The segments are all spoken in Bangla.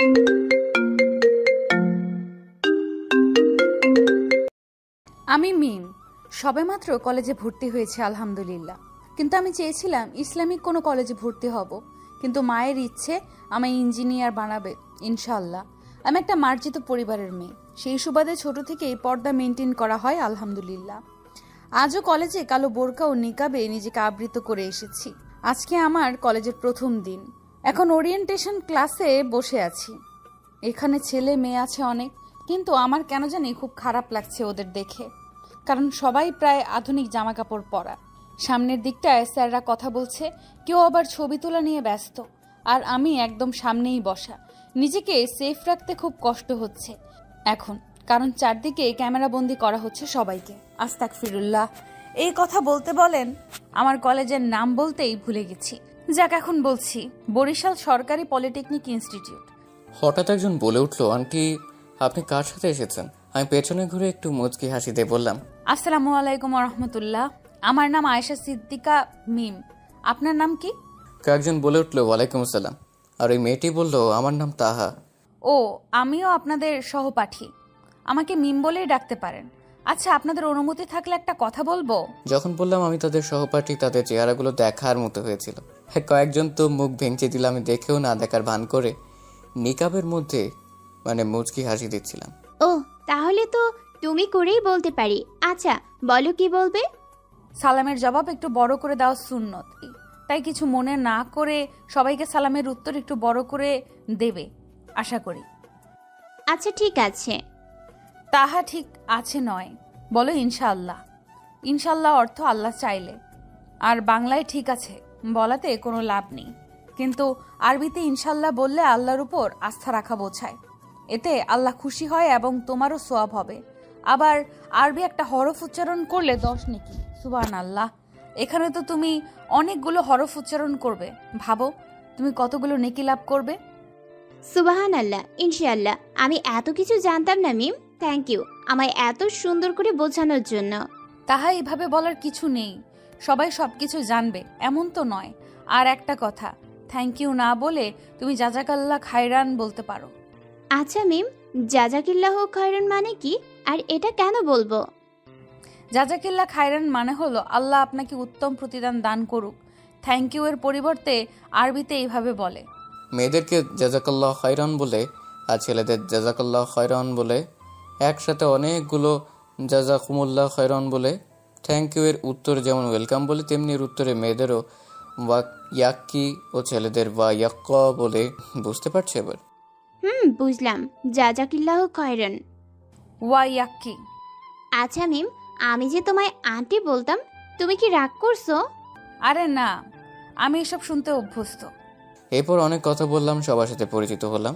আমি মিম, সবেমাত্র কলেজে ভর্তি হয়েছে আলহামদুলিল্লাহ। কিন্তু আমি চেয়েছিলাম ইসলামিক কোনো কলেজে ভর্তি হব, কিন্তু মায়ের ইচ্ছে আমায় ইঞ্জিনিয়ার বানাবে ইনশাআল্লাহ। আমি একটা মার্জিত পরিবারের মেয়ে, সেই সুবাদে ছোট থেকেই পর্দা মেনটেন করা হয় আলহামদুলিল্লাহ। আজও কলেজে কালো বোরকা ও নিকাবে নিজেকে আবৃত করে এসেছি। আজকে আমার কলেজের প্রথম দিন, এখন ওরিয়েন্টেশন ক্লাসে বসে আছি। এখানে ছেলে মেয়ে আছে অনেক, কিন্তু আমার কেন জানি খুব খারাপ লাগছে ওদের দেখে, কারণ সবাই প্রায় আধুনিক জামা কাপড় পরা। সামনের দিকটায় স্যাররা কথা বলছে, কেউ আবার ছবি তোলা নিয়ে ব্যস্ত, আর আমি একদম সামনেই বসা। নিজেকে সেফ রাখতে খুব কষ্ট হচ্ছে এখন, কারণ চারদিকে ক্যামেরাবন্দি করা হচ্ছে সবাইকে। আস্তাগফিরুল্লাহ, এই কথা বলতে বলেন আমার কলেজের নাম বলতেই ভুলে গেছি। যাক, এখন বলছি, বরিশাল সরকারি পলিটেকনিক ইনস্টিটিউট। হঠাৎ একজন বলে উঠলো, আন্টি আপনি কার সাথে এসেছেন? আমি পেছনে ঘুরে একটু মুচকি হাসি দিয়ে বললাম, আসসালামু আলাইকুম রহমতুল্লাহ, আমার নাম আয়েশা সিদ্দিকা মিম। আপনার নাম কি? কয়েকজন বলে উঠলো ওয়ালাইকুম আসসালাম, আর ওই মেয়েটি বলল আমার নাম তাহা। ও, আমিও আপনাদের সহপাঠী, আমাকে মিম বলেই ডাকতে পারেন। আচ্ছা, আপনাদের অনুমতি থাকলে একটা কথা বলবো। যখন বললাম আমি তাদের সহপাঠী, তাদের চেহারাগুলো দেখার মতো হয়েছিল। কয়েকজন তো মুখ ভেঙচে দিল, আমি দেখেও না দেখার ভান করে নিকাবের মধ্যে মুচকি হাসি দিচ্ছিলাম। ও, তাহলে তো তুমি করেই বলতে পারি। আচ্ছা বলো, কি বলবে? সালামের জবাব একটু বড় করে দেওয়া সুন্নত, তাই কিছু মনে না করে সবাইকে সালামের উত্তর একটু বড় করে দেবে আশা করি। আচ্ছা ঠিক আছে। তাহা ঠিক আছে নয়, বলো ইনশাআল্লাহ। ইনশাআল্লাহ অর্থ আল্লাহ চাইলে, আর বাংলায় ঠিক আছে বলাতে কোনো লাভ নেই, কিন্তু আরবিতে ইনশাআল্লাহ বললে আল্লাহর উপর আস্থা রাখা বোঝায়। এতে আল্লাহ খুশি হয় এবং তোমারও সওয়াব হবে। আবার আরবি একটা হরফ উচ্চারণ করলে 10 নেকি। সুবহানাল্লাহ, এখানে তো তুমি অনেকগুলো হরফ উচ্চারণ করবে, ভাবো তুমি কতগুলো নেকি লাভ করবে। সুবহানাল্লাহ, ইনশাআল্লাহ। আমি এত কিছু জানতাম না মিম, থ্যাংক ইউ আমায় এত সুন্দর করে বোঝানোর জন্য। তাহা এইভাবে বলার কিছু নেই, সবাই সবকিছু জানবে এমন তো নয়। আর একটা কথা, থ্যাংক ইউ না বলে তুমি জাজাকাল্লাহ খায়রান বলতে পারো। আচ্ছা মিম, জাজাকিল্লাহ খায়রান মানে কি, আর এটা কেন বলবো? জাজাকিল্লাহ খায়রান মানে হলো আল্লাহ আপনাকে উত্তম প্রতিদান দান করুক। থ্যাংক ইউ এর পরিবর্তে আরবিতে এইভাবে বলে। মেয়েদেরকে জাজাকাল্লাহ খায়রান বলে আর ছেলেদের জাজাকাল্লাহ খায়রান বলে, একসাথে অনেকগুলো জাজাকুমুল্লাহ খায়রান বলে। থ্যাংক ইউ এর উত্তর যেমন ওয়েলকাম বলে, তেমনি এর উত্তরে মেয়েদেরও ইয়াক্কি ও ছেলেদের ইয়াক্কা বলে। বুঝতে পারছো এবার? বুঝলাম, জাজাকিল্লাহ খায়রান। ওয়া ইয়াক্কি। আচ্ছা মিম, আমি যে তোমায় আন্টি বলতাম, তুমি কি রাগ করছো? আরে না, আমি এসব শুনতে অভ্যস্ত। এরপর অনেক কথা বললাম, সবার সাথে পরিচিত হলাম।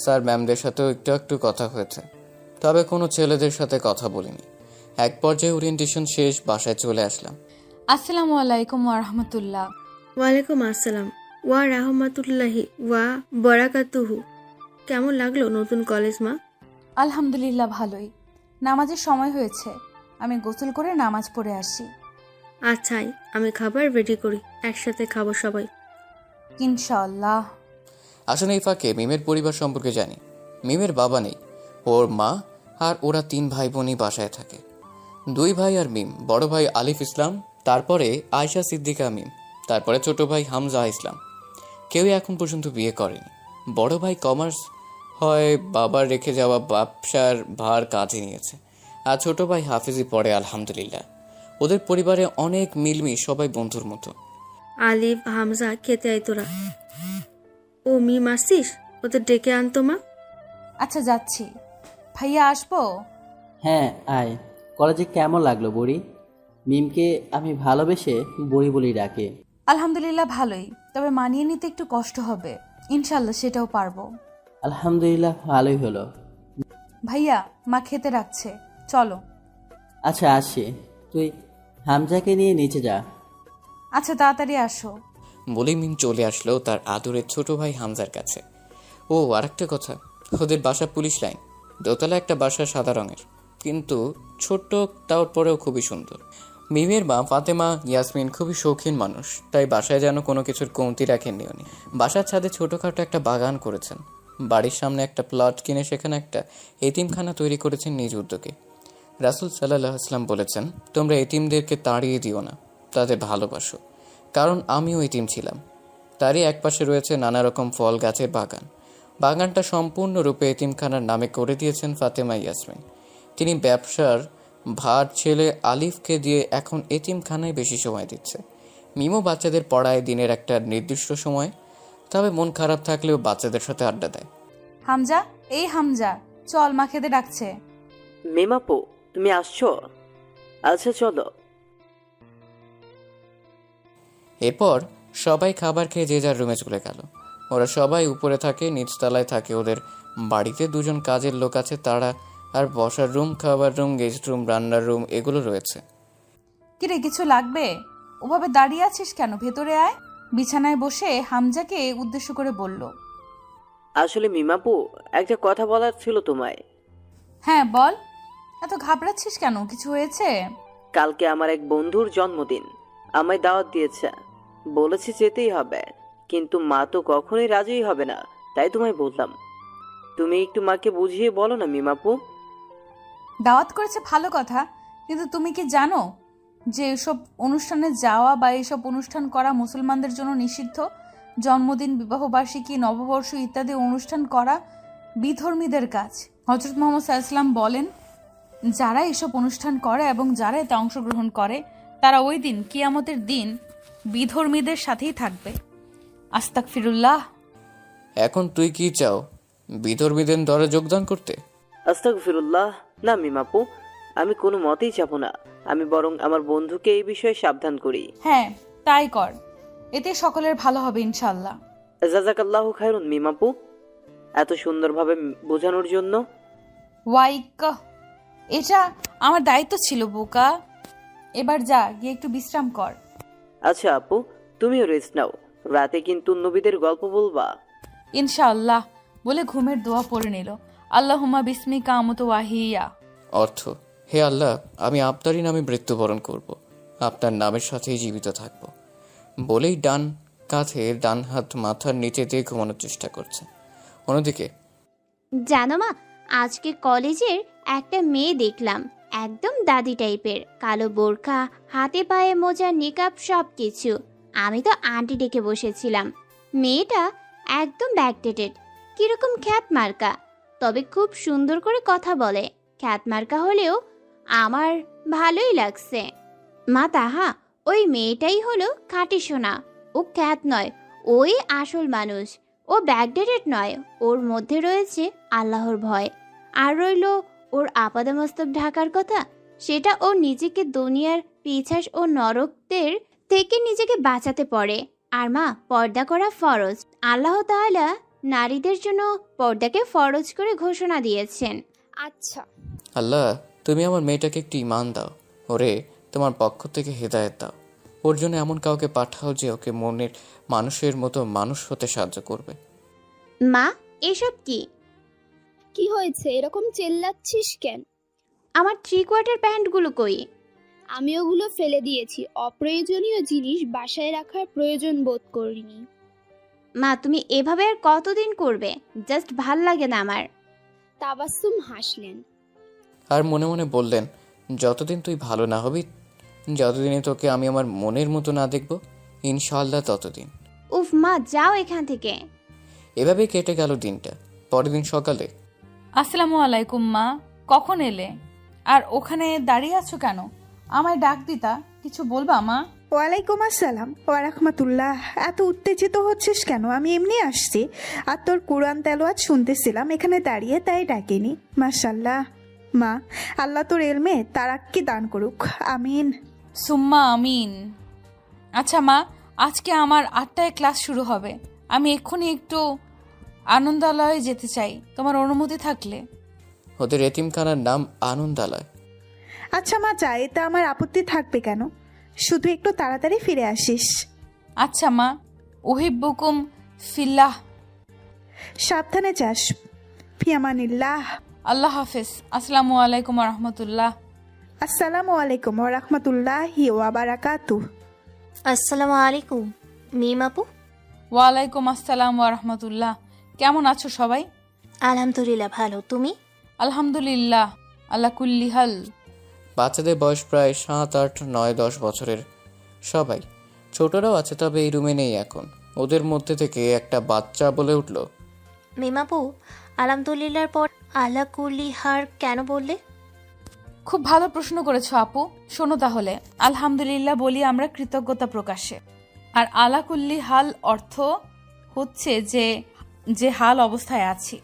স্যার ম্যামদের সাথেও একটু একটু কথা হয়েছে, তবে কোনো ছেলেদের সাথে কথা বলিনি। এক পর্যায়ে ওরিয়েন্টেশন শেষ, বাসায় চলে আসলাম। আসসালামু আলাইকুম ওয়া রাহমাতুল্লাহ। ওয়ালাইকুম আসসালাম ওয়া রাহমাতুল্লাহি ওয়া বারাকাতুহু। কেমন লাগলো নতুন কলেজ মা? আলহামদুলিল্লাহ ভালোই। নামাজের সময় হয়েছে, আমি গোসল করে নামাজ পড়ে আসি। আচ্ছাই, আমি খাবার রেডি করি, একসাথে খাবো সবাই ইনশাআল্লাহ। আসলে এই ফাঁকে মিমের পরিবার সম্পর্কে জানি। মিমের বাবা নেই, ওর মা আর ওরা 3 ভাই বোনই বাসায় থাকে। 2 ভাই আর মিম। বড় ভাই আলিফ ইসলাম, তারপরে আয়েশা সিদ্দিকা মিম, তারপরে ছোট ভাই হামজা ইসলাম। কেউই এখন পর্যন্ত বিয়ে করেনি। বড় ভাই কমার্স হয় বাবার রেখে যাওয়া ব্যবসার ভার কাজে নিয়েছে, আর ছোট ভাই হাফিজি পড়ে আলহামদুলিল্লাহ। ওদের পরিবারে অনেক মিলমি, সবাই বন্ধুর মতো। আলিফ হামজা খেতে আয় তোরা। ও মিম আসছিস, ওদের ডেকে আনতো মা। আচ্ছা যাচ্ছি। ভাইয়া আসবো? হ্যাঁ আয়। কলেজে কেমন লাগলো বড়ি? মিমকে আমি ভালোবেসে বড়ি বলেই ডাকে। আলহামদুলিল্লাহ ভালোই, তবে মানিয়ে নিতে একটু কষ্ট হবে। ইনশাল্লাহ সেটাও পারবো। আলহামদুলিল্লাহ ভালোই হলো। ভাইয়া, মা খেতে রাখছে, চলো। আচ্ছা আসি, তুই হামজাকে নিয়ে নিচে যা। আচ্ছা তাড়াতাড়ি আসো। বলেই মিম চলে আসলো তার আদরের ছোট ভাই হামজার কাছে। ও আরেকটা কথা, ওদের বাসা পুলিশ লাইন, দোতলা একটা বাসা, সাদা রঙের, কিন্তু ছোট্ট, তারপরেও খুবই সুন্দর। মিমের মা ফাতেমা ইয়াসমিন খুবই শৌখিন মানুষ, তাই বাসায় যেন কোনো কিছুর কমতি রাখেননি উনি। বাসার ছাদে ছোটখাটো একটা বাগান করেছেন। বাড়ির সামনে একটা প্লট কিনে সেখানে একটা এতিমখানা তৈরি করেছেন নিজ উদ্যোগে। রাসূল সাল্লাল্লাহু আলাইহি ওয়াসাল্লাম বলেছেন, তোমরা এতিমদেরকে তাড়িয়ে দিও না, তাদের ভালোবাসো, কারণ আমিও এতিম ছিলাম। তারই একপাশে রয়েছে নানা রকম ফল গাছের বাগান। বাগানটা সম্পূর্ণরূপে এতিমখানার নামে করে দিয়েছেন ফাতেমা ইয়াসমিন। তিনি ব্যবসার ভার ছেলে আলিফকে দিয়ে এখন এতিমখানায় বেশি সময় দিচ্ছে। মিমো বাচ্চাদের পড়ায় দিনের একটা নির্দিষ্ট সময়, তবে মন খারাপ থাকলেও বাচ্চাদের সাথে আড্ডা দেয়। হামজা, এই হামজা, চল, মা খেতে ডাকছে। মিমাপু, তুমি আসছো? আচ্ছা চলো। এরপর সবাই খাবার খেয়ে যে যার রুমে চলে গেল। ওরা সবাই উপরে থাকে, নিচতলায় থাকে ওদের বাড়িতে দুজন কাজের লোক আছে তারা, আর বসার রুম, খাবার রুম, গেস্ট রুম, রান্নার রুম এগুলো রয়েছে। কিরে, কিছু লাগবে? ওভাবে দাঁড়িয়ে আছিস কেন? ভেতরে আয়। বিছানায় বসে হামজাকে উদ্দেশ্য করে বলল। আসলে মিমাপু, একটা কথা বলার ছিল তোমায়। হ্যাঁ বল। এত ঘাবড়াচ্ছিস কেন? কিছু হয়েছে? কালকে আমার এক বন্ধুর জন্মদিন, আমায় দাওয়াত দিয়েছে, বলেছে যেতেই হবে, কিন্তু মা তো কখনোই রাজি হবে না, তাই তোমায় বললাম। তুমি একটু মাকে বুঝিয়ে বলো না মিমাপু। দাওয়াত করেছে ভালো কথা, কিন্তু তুমি কি জানো যে এসব অনুষ্ঠানে যাওয়া বা এসব অনুষ্ঠান করা মুসলমানদের জন্য নিষিদ্ধ? জন্মদিন, বিবাহবার্ষিকী, নববর্ষ ইত্যাদি অনুষ্ঠান করা বিধর্মীদের কাজ। হযরত মুহাম্মদ সাল্লাল্লাহু আলাইহি ওয়াসাল্লাম বলেন, যারা এসব অনুষ্ঠান করে এবং যারা এতে অংশগ্রহণ করে তারা ওই দিন কিয়ামতের দিন বিধর্মীদের সাথেই থাকবে। আস্তাগফিরুল্লাহ। এখন তুই কি চাও, বিধর্মীদের দলে যোগদান করতে? আস্তাগফিরুল্লাহ, না মিমাপু, আমি কোনো মতেই যাব না। আমি বরং আমার বন্ধুকে এই বিষয়ে সাবধান করি। হ্যাঁ, তাই কর, এতে সকলের ভালো হবে ইনশাআল্লাহ। জাযাকাল্লাহু খায়রুন মিমাপু, এত সুন্দরভাবে বোঝানোর জন্য। ওয়াইক, এটা আমার দায়িত্ব ছিল বোকা। এবার যা, গিয়ে একটু বিশ্রাম কর। আচ্ছা আপু, তুমিও রেস্ট নাও, রাতে কিন্তু নবীদের গল্প বলবা। ইনশাআল্লাহ বলে ঘুমের দোয়া পড়ে নিল। আল্লাহুম্মা বিসমিকা আমুতু ওয়াহিয়া। অর্থ, হে আল্লাহ, আমি আপনারই নামে মৃত্যুবরণ করব, আপনার নামের সাথেই জীবিত থাকব বলেই ডান কাঁধে ডান হাত মাথার নিচে দিয়ে ঘুমানোর চেষ্টা করছে। অন্যদিকে জানো মা, আজকে কলেজের একটা মেয়ে দেখলাম, একদম দাদি টাইপের, কালো বোরখা, হাতে পায়ে মোজা, নিকাব, সব কিছু। আমি তো আন্টি ডেকে বসেছিলাম। মেয়েটা একদম ব্যাকডেটেড, কিরকম খ্যাত মার্কা, তবে খুব সুন্দর করে কথা বলে। খ্যাত মার্কা হলেও আমার ভালোই লাগছে। মা তাহা, ওই মেয়েটাই হলো খাঁটি সোনা। ও খ্যাত নয়, ওই আসল মানুষ। ও ব্যাকডেটেড নয়, ওর মধ্যে রয়েছে আল্লাহর ভয়। আর রইল ওর আপাদমস্তক ঢাকার কথা, সেটা ও নিজেকে দুনিয়ার পিছাস ও নরকদের থেকে নিজেকে বাঁচাতে পারে। আর মা, পর্দা করা ফরজ। আল্লাহ তাআলা নারীদের জন্য পর্দাকে ফরজ করে ঘোষণা দিয়েছেন। আচ্ছা আল্লাহ, তুমি আমার মেয়েটাকে একটু ঈমান দাও, ওরে তোমার পক্ষ থেকে হেদায়েত দাও, ওর জন্য এমন কাউকে পাঠাও যে ওকে মনের মানুষের মতো মানুষ হতে সাহায্য করবে। মা, এসব কি? কি হয়েছে, এরকম চেল্লাচ্ছিস কেন? আমার 3/4 প্যান্টগুলো কই? আমি ওগুলো ফেলে দিয়েছি, অপ্রয়োজনীয় জিনিস বাসায় রাখার প্রয়োজন বোধ করিনি। মা, তুমি এভাবে আর কতদিন করবে? জাস্ট ভাল লাগে না আমার। তাবাসসুম হাসলেন। আর মনে মনে বললেন, যতদিন তুই ভালো না হবি, যতদিনে তোকে আমি আমার মনের মতো না দেখব, ইনশাআল্লাহ ততদিন। উফ মা, যাও এখান থেকে। এভাবে কেটে গেল দিনটা। পরের দিন সকালে, আসসালামু আলাইকুম মা, কখন এলে? আর ওখানে দাঁড়িয়ে আছো কেন? আমায় ডাক দিতা, কিছু বলবা মা? ওয়ালাইকুম আসসালাম ওয়া রাহমাতুল্লাহ। এত উত্তেজিত হচ্ছিস কেন? আমি এমনি আসছি, আর তোর কুরআন তেলাওয়াত শুনতেছিলাম এখানে দাঁড়িয়ে, তাই ডাকিনি। মাশাআল্লাহ। মা, আল্লাহ তোর এলমে তারাক্কি দান করুক, আমিন। সুম্মা আমিন। আচ্ছা মা, আজকে আমার 8টায় ক্লাস শুরু হবে। আমি এক্ষুনি একটু আনন্দালয়ে যেতে চাই, তোমার অনুমতি থাকলে। ওদের এতিমখানার নাম আনন্দালয়। আচ্ছা মা, যা, এতে আমার আপত্তি থাকবে কেন? শুধু একটু তাড়াতাড়ি ফিরে আসিস। আচ্ছা মা, উহিব্বুকুম ফিল্লাহ। সাবধানে যাস। ফিয়ামানিল্লাহ। আল্লাহ হাফেজ। আসসালামু আলাইকুম ওয়া রাহমাতুল্লাহ। আসসালামু আলাইকুম ওয়া রাহমাতুল্লাহি ওয়া বারাকাতুহু। আসসালামু আলাইকুম মিম আপু। ওয়ালাইকুম আসসালাম ওয়া রাহমাতুল্লাহ। কেমন আছো সবাই? আলহামদুলিল্লাহ ভালো, তুমি? আলহামদুলিল্লাহ, আল্লাহ কুল্লি হাল। বাচ্চাদের বয়স প্রায় 7, 8, 9, 10 বছরের সবাই। ছোটরাও আছে, তবে এই রুমে নেই এখন। ওদের মধ্যে থেকে একটা বাচ্চা বলে উঠল, মিমাপু, আলহামদুলিল্লাহর পর আলা কুলি হার কেন বললে? খুব ভালো প্রশ্ন করেছো আপু। শোনো তাহলে, আলহামদুলিল্লাহ বলি আমরা কৃতজ্ঞতা প্রকাশে, আর আলা কুল্লি হাল অর্থ হচ্ছে যে হাল অবস্থায় আছি,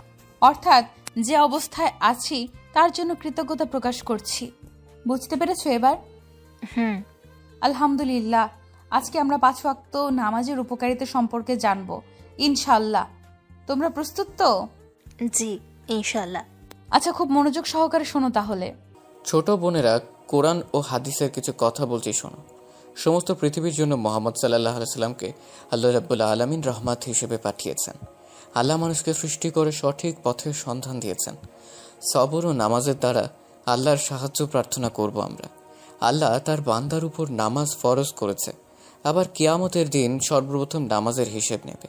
অর্থাৎ যে অবস্থায় আছি তার জন্য কৃতজ্ঞতা প্রকাশ করছি। বুঝতে পেরেছো এবার? আলহামদুলিল্লাহ। আজকে আমরা 5 ওয়াক্ত নামাজের উপকারিতা সম্পর্কে জানবো ইনশাল্লাহ। তোমরা প্রস্তুত তো? জি ইনশাল্লাহ। আচ্ছা, খুব মনোযোগ সহকারে শোনো তাহলে। ছোট বোনেরা, কোরআন ও হাদিসের কিছু কথা বলছি শোনো। সমস্ত পৃথিবীর জন্য মোহাম্মদ সাল্লাল্লাহু আলাইহি সাল্লামকে আল্লাহ রাব্বুল আলামিন রহমত হিসেবে পাঠিয়েছেন। আল্লাহ মানুষকে সৃষ্টি করে সঠিক পথের সন্ধান দিয়েছেন। সবর ও নামাজের দ্বারা আল্লাহর সাহায্য প্রার্থনা করব আমরা। আল্লাহ তার বান্দার উপর নামাজ ফরজ করেছে, আবার কিয়ামতের দিন সর্বপ্রথম নামাজের হিসেব নেবে।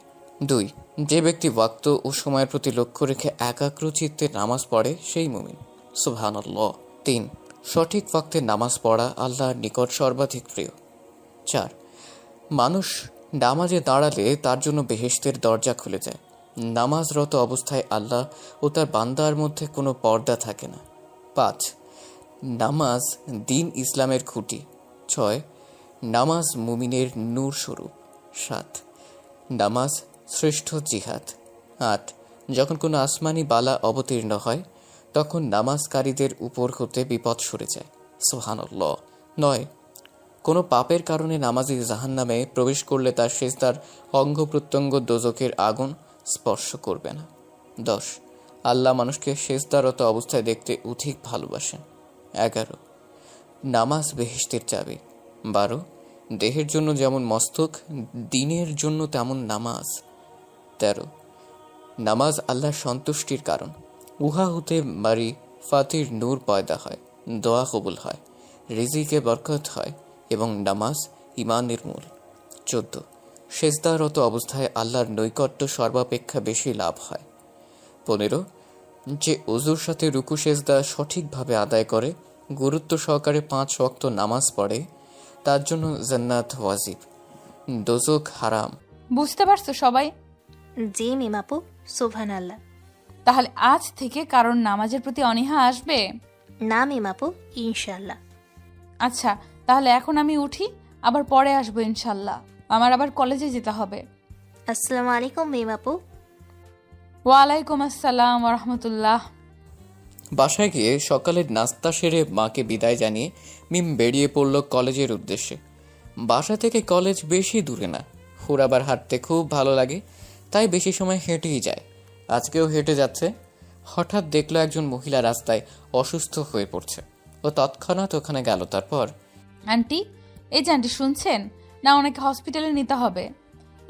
2. যে ব্যক্তি ওয়াক্ত ও সময়ের প্রতি লক্ষ্য রেখে একাগ্র চিত্তে নামাজ পড়ে সেই মুমিন। সুবহানাল্লাহ। 3. সঠিক ওয়াক্তে নামাজ পড়া আল্লাহর নিকট সর্বাধিক প্রিয়। 4. মানুষ নামাজে দাঁড়ালে তার জন্য বেহেশতের দরজা খুলে যায়। নামাজরত অবস্থায় আল্লাহ ও তার বান্দার মধ্যে কোনো পর্দা থাকে না। 5. নামাজ দিন ইসলামের খুঁটি। 6. নামাজ মুমিনের নূর স্বরূপ। 7. নামাজ শ্রেষ্ঠ জিহাদ। 8. যখন কোনো আসমানি বালা অবতীর্ণ হয় তখন নামাজকারীদের উপর হতে বিপদ সরে যায়। সুবহানাল্লাহ। 9. কোনো পাপের কারণে নামাজি জাহান্নামে প্রবেশ করলে তার সিজদার অঙ্গ প্রত্যঙ্গ দোজখের আগুন স্পর্শ করবে না। 10. আল্লাহ মানুষকে সিজদারত অবস্থায় দেখতে অধিক ভালোবাসেন। 11. নামাজ বেহেশতের চাবি। 12. দেহের জন্য যেমন মস্তক, দিনের জন্য তেমন নামাজ। 13. নামাজ আল্লাহর সন্তুষ্টির কারণ। উহা হতে মারি ফাতির নূর পয়দা হয়, দোয়া কবুল হয়, রিজিকে বরকত হয় এবং নামাজ ইমানের মূল। 14. সেজদারত অবস্থায় আল্লাহর নৈকট্য সর্বাপেক্ষা বেশি লাভ হয়। 15. যে ওযুর সাথে রুকু সেজদা সঠিকভাবে আদায় করে, গুরুত্ব সহকারে 5 ওয়াক্ত নামাজ পড়ে, তার জন্য জান্নাত ওয়াজিব, দোজখ হারাম। বুঝতে পারছো সবাই? জি মিমাপু, সুবহানাল্লাহ। তাহলে আজ থেকে কারণ নামাজের প্রতি অনীহা আসবে না মিমাপু, ইনশাল্লাহ। আচ্ছা, তাহলে এখন আমি উঠি, আবার পরে আসবো ইনশাল্লাহ। আমার আবার কলেজে যেতে হবে। আসসালামু আলাইকুম মিমাপু। ওয়ালাইকুম আসসালাম ওয়া রাহমাতুল্লাহ। বাসায় গিয়ে সকালের নাস্তা সেরে মাকে বিদায় জানিয়ে মিম বেরিয়ে পড়ল কলেজের উদ্দেশ্যে। বাসা থেকে কলেজ বেশি দূরে না, ওর আবার হাঁটতে খুব ভালো লাগে, তাই বেশি সময় হেঁটেই যায়। আজকেও হেঁটে যাচ্ছে। হঠাৎ দেখলো একজন মহিলা রাস্তায় অসুস্থ হয়ে পড়ছে। ও তৎক্ষণাৎ ওখানে গেল। তারপর, আন্টি, এই যে আন্টি শুনছেন না, ওনাকে হসপিটালে নিতে হবে।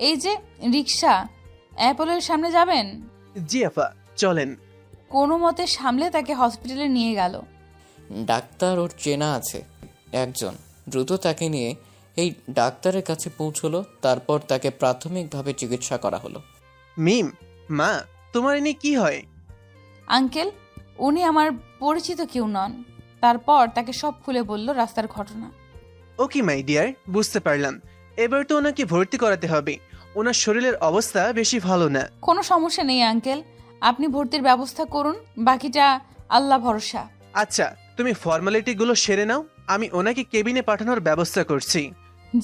এই যে রিক্সা, অ্যাপলের সামনে যাবেন? জি আফা, চলেন। কোনো মতে সামলে তাকে হসপিটালে নিয়ে গেল। ডাক্তার ওর চেনা আছে একজন। দ্রুত তাকে নিয়ে এই ডাক্তারের কাছে পৌঁছলো। তারপর তাকে প্রাথমিকভাবে চিকিৎসা করা হলো। মিম, মা, তোমার এনে কি হয়? আঙ্কেল, উনি আমার পরিচিত কেউ নন। তারপর তাকে সব খুলে বলল রাস্তার ঘটনা। ওকে মাই ডিয়ার, বুঝতে পারলাম। এবার তো ওনাকে ভর্তি করাতে হবে। ওনার শরীরের অবস্থা বেশি ভালো না। কোনো সমস্যা নেই আঙ্কেল, আপনি ভর্তির ব্যবস্থা করুন, বাকিটা আল্লাহ ভরসা। আচ্ছা, তুমি ফর্মালিটিগুলো সেরে নাও, আমি ওনাকে কেবিনে পাঠানোর ব্যবস্থা করছি।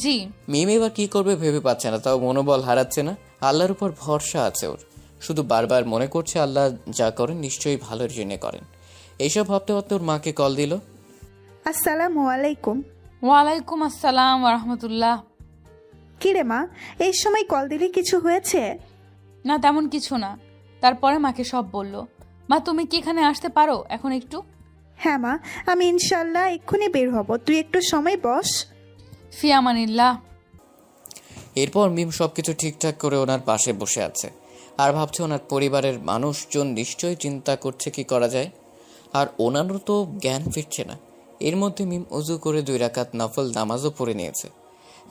জি। মিম এবার কি করবে ভেবে পাচ্ছে না, তাও মনোবল হারাচ্ছে না। আল্লাহর উপর ভরসা আছে ওর। শুধু বারবার মনে করছে আল্লাহ যা করেন নিশ্চয়ই ভালোর জন্য করেন। এইসব ভাবতে ভাবতে ওর মাকে কল দিল। আসসালামু আলাইকুম। ওয়ালাইকুম আসসালাম ওয়া রাহমাতুল্লাহ। কিরে মা, এই সময় কল দিলি, কিছু হয়েছে? না, তেমন কিছু না। তারপরে মাকে সব বলল। মা, তুমি কি এখানে আসতে পারো এখন একটু? হ্যাঁ মা, আমি ইনশাল্লাহ এক্ষুনি বের হব, তুই একটু সময় বস। ফি আমানিল্লাহ। এরপর মিম সবকিছু ঠিকঠাক করে ওনার পাশে বসে আছে আর ভাবছে ওনার পরিবারের মানুষজন নিশ্চয়ই চিন্তা করছে কি করা যায়। আর ওনারও তো জ্ঞান ফিরছে না। এর মধ্যে মিম ওযু করে 2 রাকাত নফল নামাজও পড়ে নিয়েছে।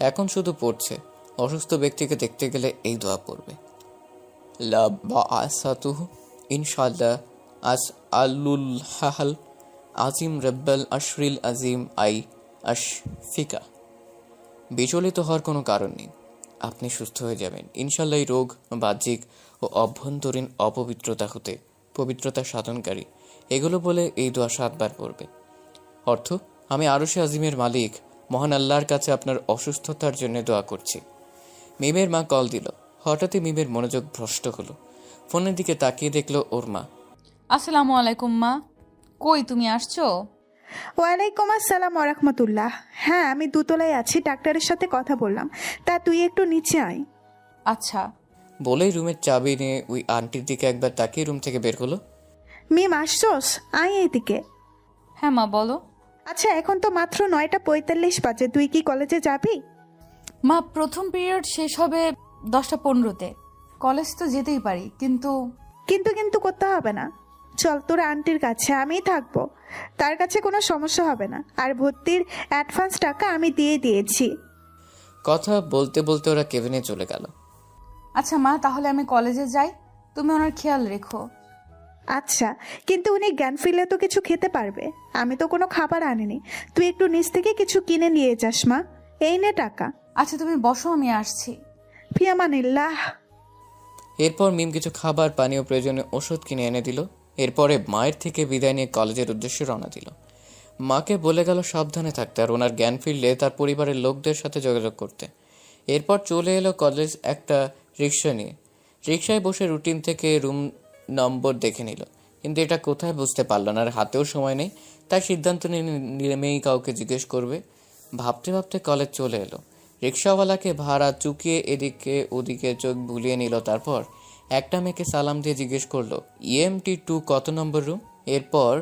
এখন শুধু পড়ছে। অসুস্থ ব্যক্তিকে দেখতে গেলে এই দোয়া পড়বে। লা বাআসাতুহু ইনশাআল্লাহ আস আলুল হাল আজিম রব্বাল আশরিল আজিম আই আশফিকা। বিচলিত হওয়ার কোনো কারণ নেই, আপনি সুস্থ হয়ে যাবেন ইনশাল্লাহ। এই রোগ বাহ্যিক ও অভ্যন্তরীণ অপবিত্রতা হতে পবিত্রতা সাধনকারী, এগুলো বলে এই দোয়া 7 বার পড়বে। অর্থ, আমি আরশে আজিমের মালিক মহান আল্লাহর কাছে আপনার অসুস্থতার জন্য দোয়া করছি। মিমের মা কল দিল। হঠাৎই মিমের মনোযোগ ভ্রষ্ট হলো। ফোনের দিকে তাকিয়ে দেখলো ওর মা। আসসালামু আলাইকুম মা, কই তুমি আসছো? ওয়ালাইকুম আসসালাম ওরহমতুল্লাহ। হ্যাঁ, আমি দুতলায় আছি, ডাক্তারের সাথে কথা বললাম। তা তুই একটু নিচে আয়। আচ্ছা। বলেই রুমের চাবি নিয়ে ওই আন্টির দিকে একবার তাকিয়ে রুম থেকে বের হলো। মিম আসছোস? আয় এদিকে। হ্যাঁ মা বলো। আচ্ছা, এখন তো মাত্র 9:45 বাজে, তুই কি কলেজে যাবি? মা, প্রথম পিরিয়ড শেষ হবে 10:15-তে। কলেজ তো যেতেই পারি, কিন্তু কিন্তু করতে হবে না। চল তোর আন্টির কাছে, আমিই থাকবো, তার কাছে কোনো সমস্যা হবে না। আর ভর্তির অ্যাডভান্স টাকা আমি দিয়ে দিয়েছি। কথা বলতে বলতে ওরা কেবিনে চলে গেল। আচ্ছা মা, তাহলে আমি কলেজে যাই, তুমি ওনার খেয়াল রেখো। আচ্ছা, কিন্তু উনি জ্ঞান ফিরলে তো কিছু খেতে পারবে। আমি তো কোনো খাবার আনিনি, তুই একটু নিচ থেকে কিছু কিনে নিয়ে যাস মা। এই নে টাকা। আচ্ছা তুমি বসো, আমি আসছি। ফিয়ামানিল্লাহ। এরপর মিম কিছু খাবার, পানীয়, প্রয়োজনীয় ওষুধ কিনে এনে দিল। এরপরে মায়ের থেকে বিদায় নিয়ে কলেজের উদ্দেশ্যে রওনা দিল। মাকে বলে গেল সাবধানে থাকতে আর ওনার জ্ঞান ফিরলে তার পরিবারের লোকদের সাথে যোগাযোগ করতে। এরপর চলে এলো কলেজ একটা রিক্সা নিয়ে। রিক্সায় বসে রুটিন থেকে রুম নম্বর দেখে নিল, কিন্তু এটা কোথায় বুঝতে পারল না। আর হাতেও সময় নেই, তাই সিদ্ধান্ত নেমেই কাউকে জিজ্ঞেস করবে। ভাবতে ভাবতে কলেজ চলে এলো। রিক্সাওয়ালাকে ভাড়া চুকিয়ে এদিকে ওদিকে চোখ বুলিয়ে নিল। তারপর একটা মেয়েকে সালাম দিয়ে জিজ্ঞেস করলো, EMT 2 কত নম্বর রুম? এরপর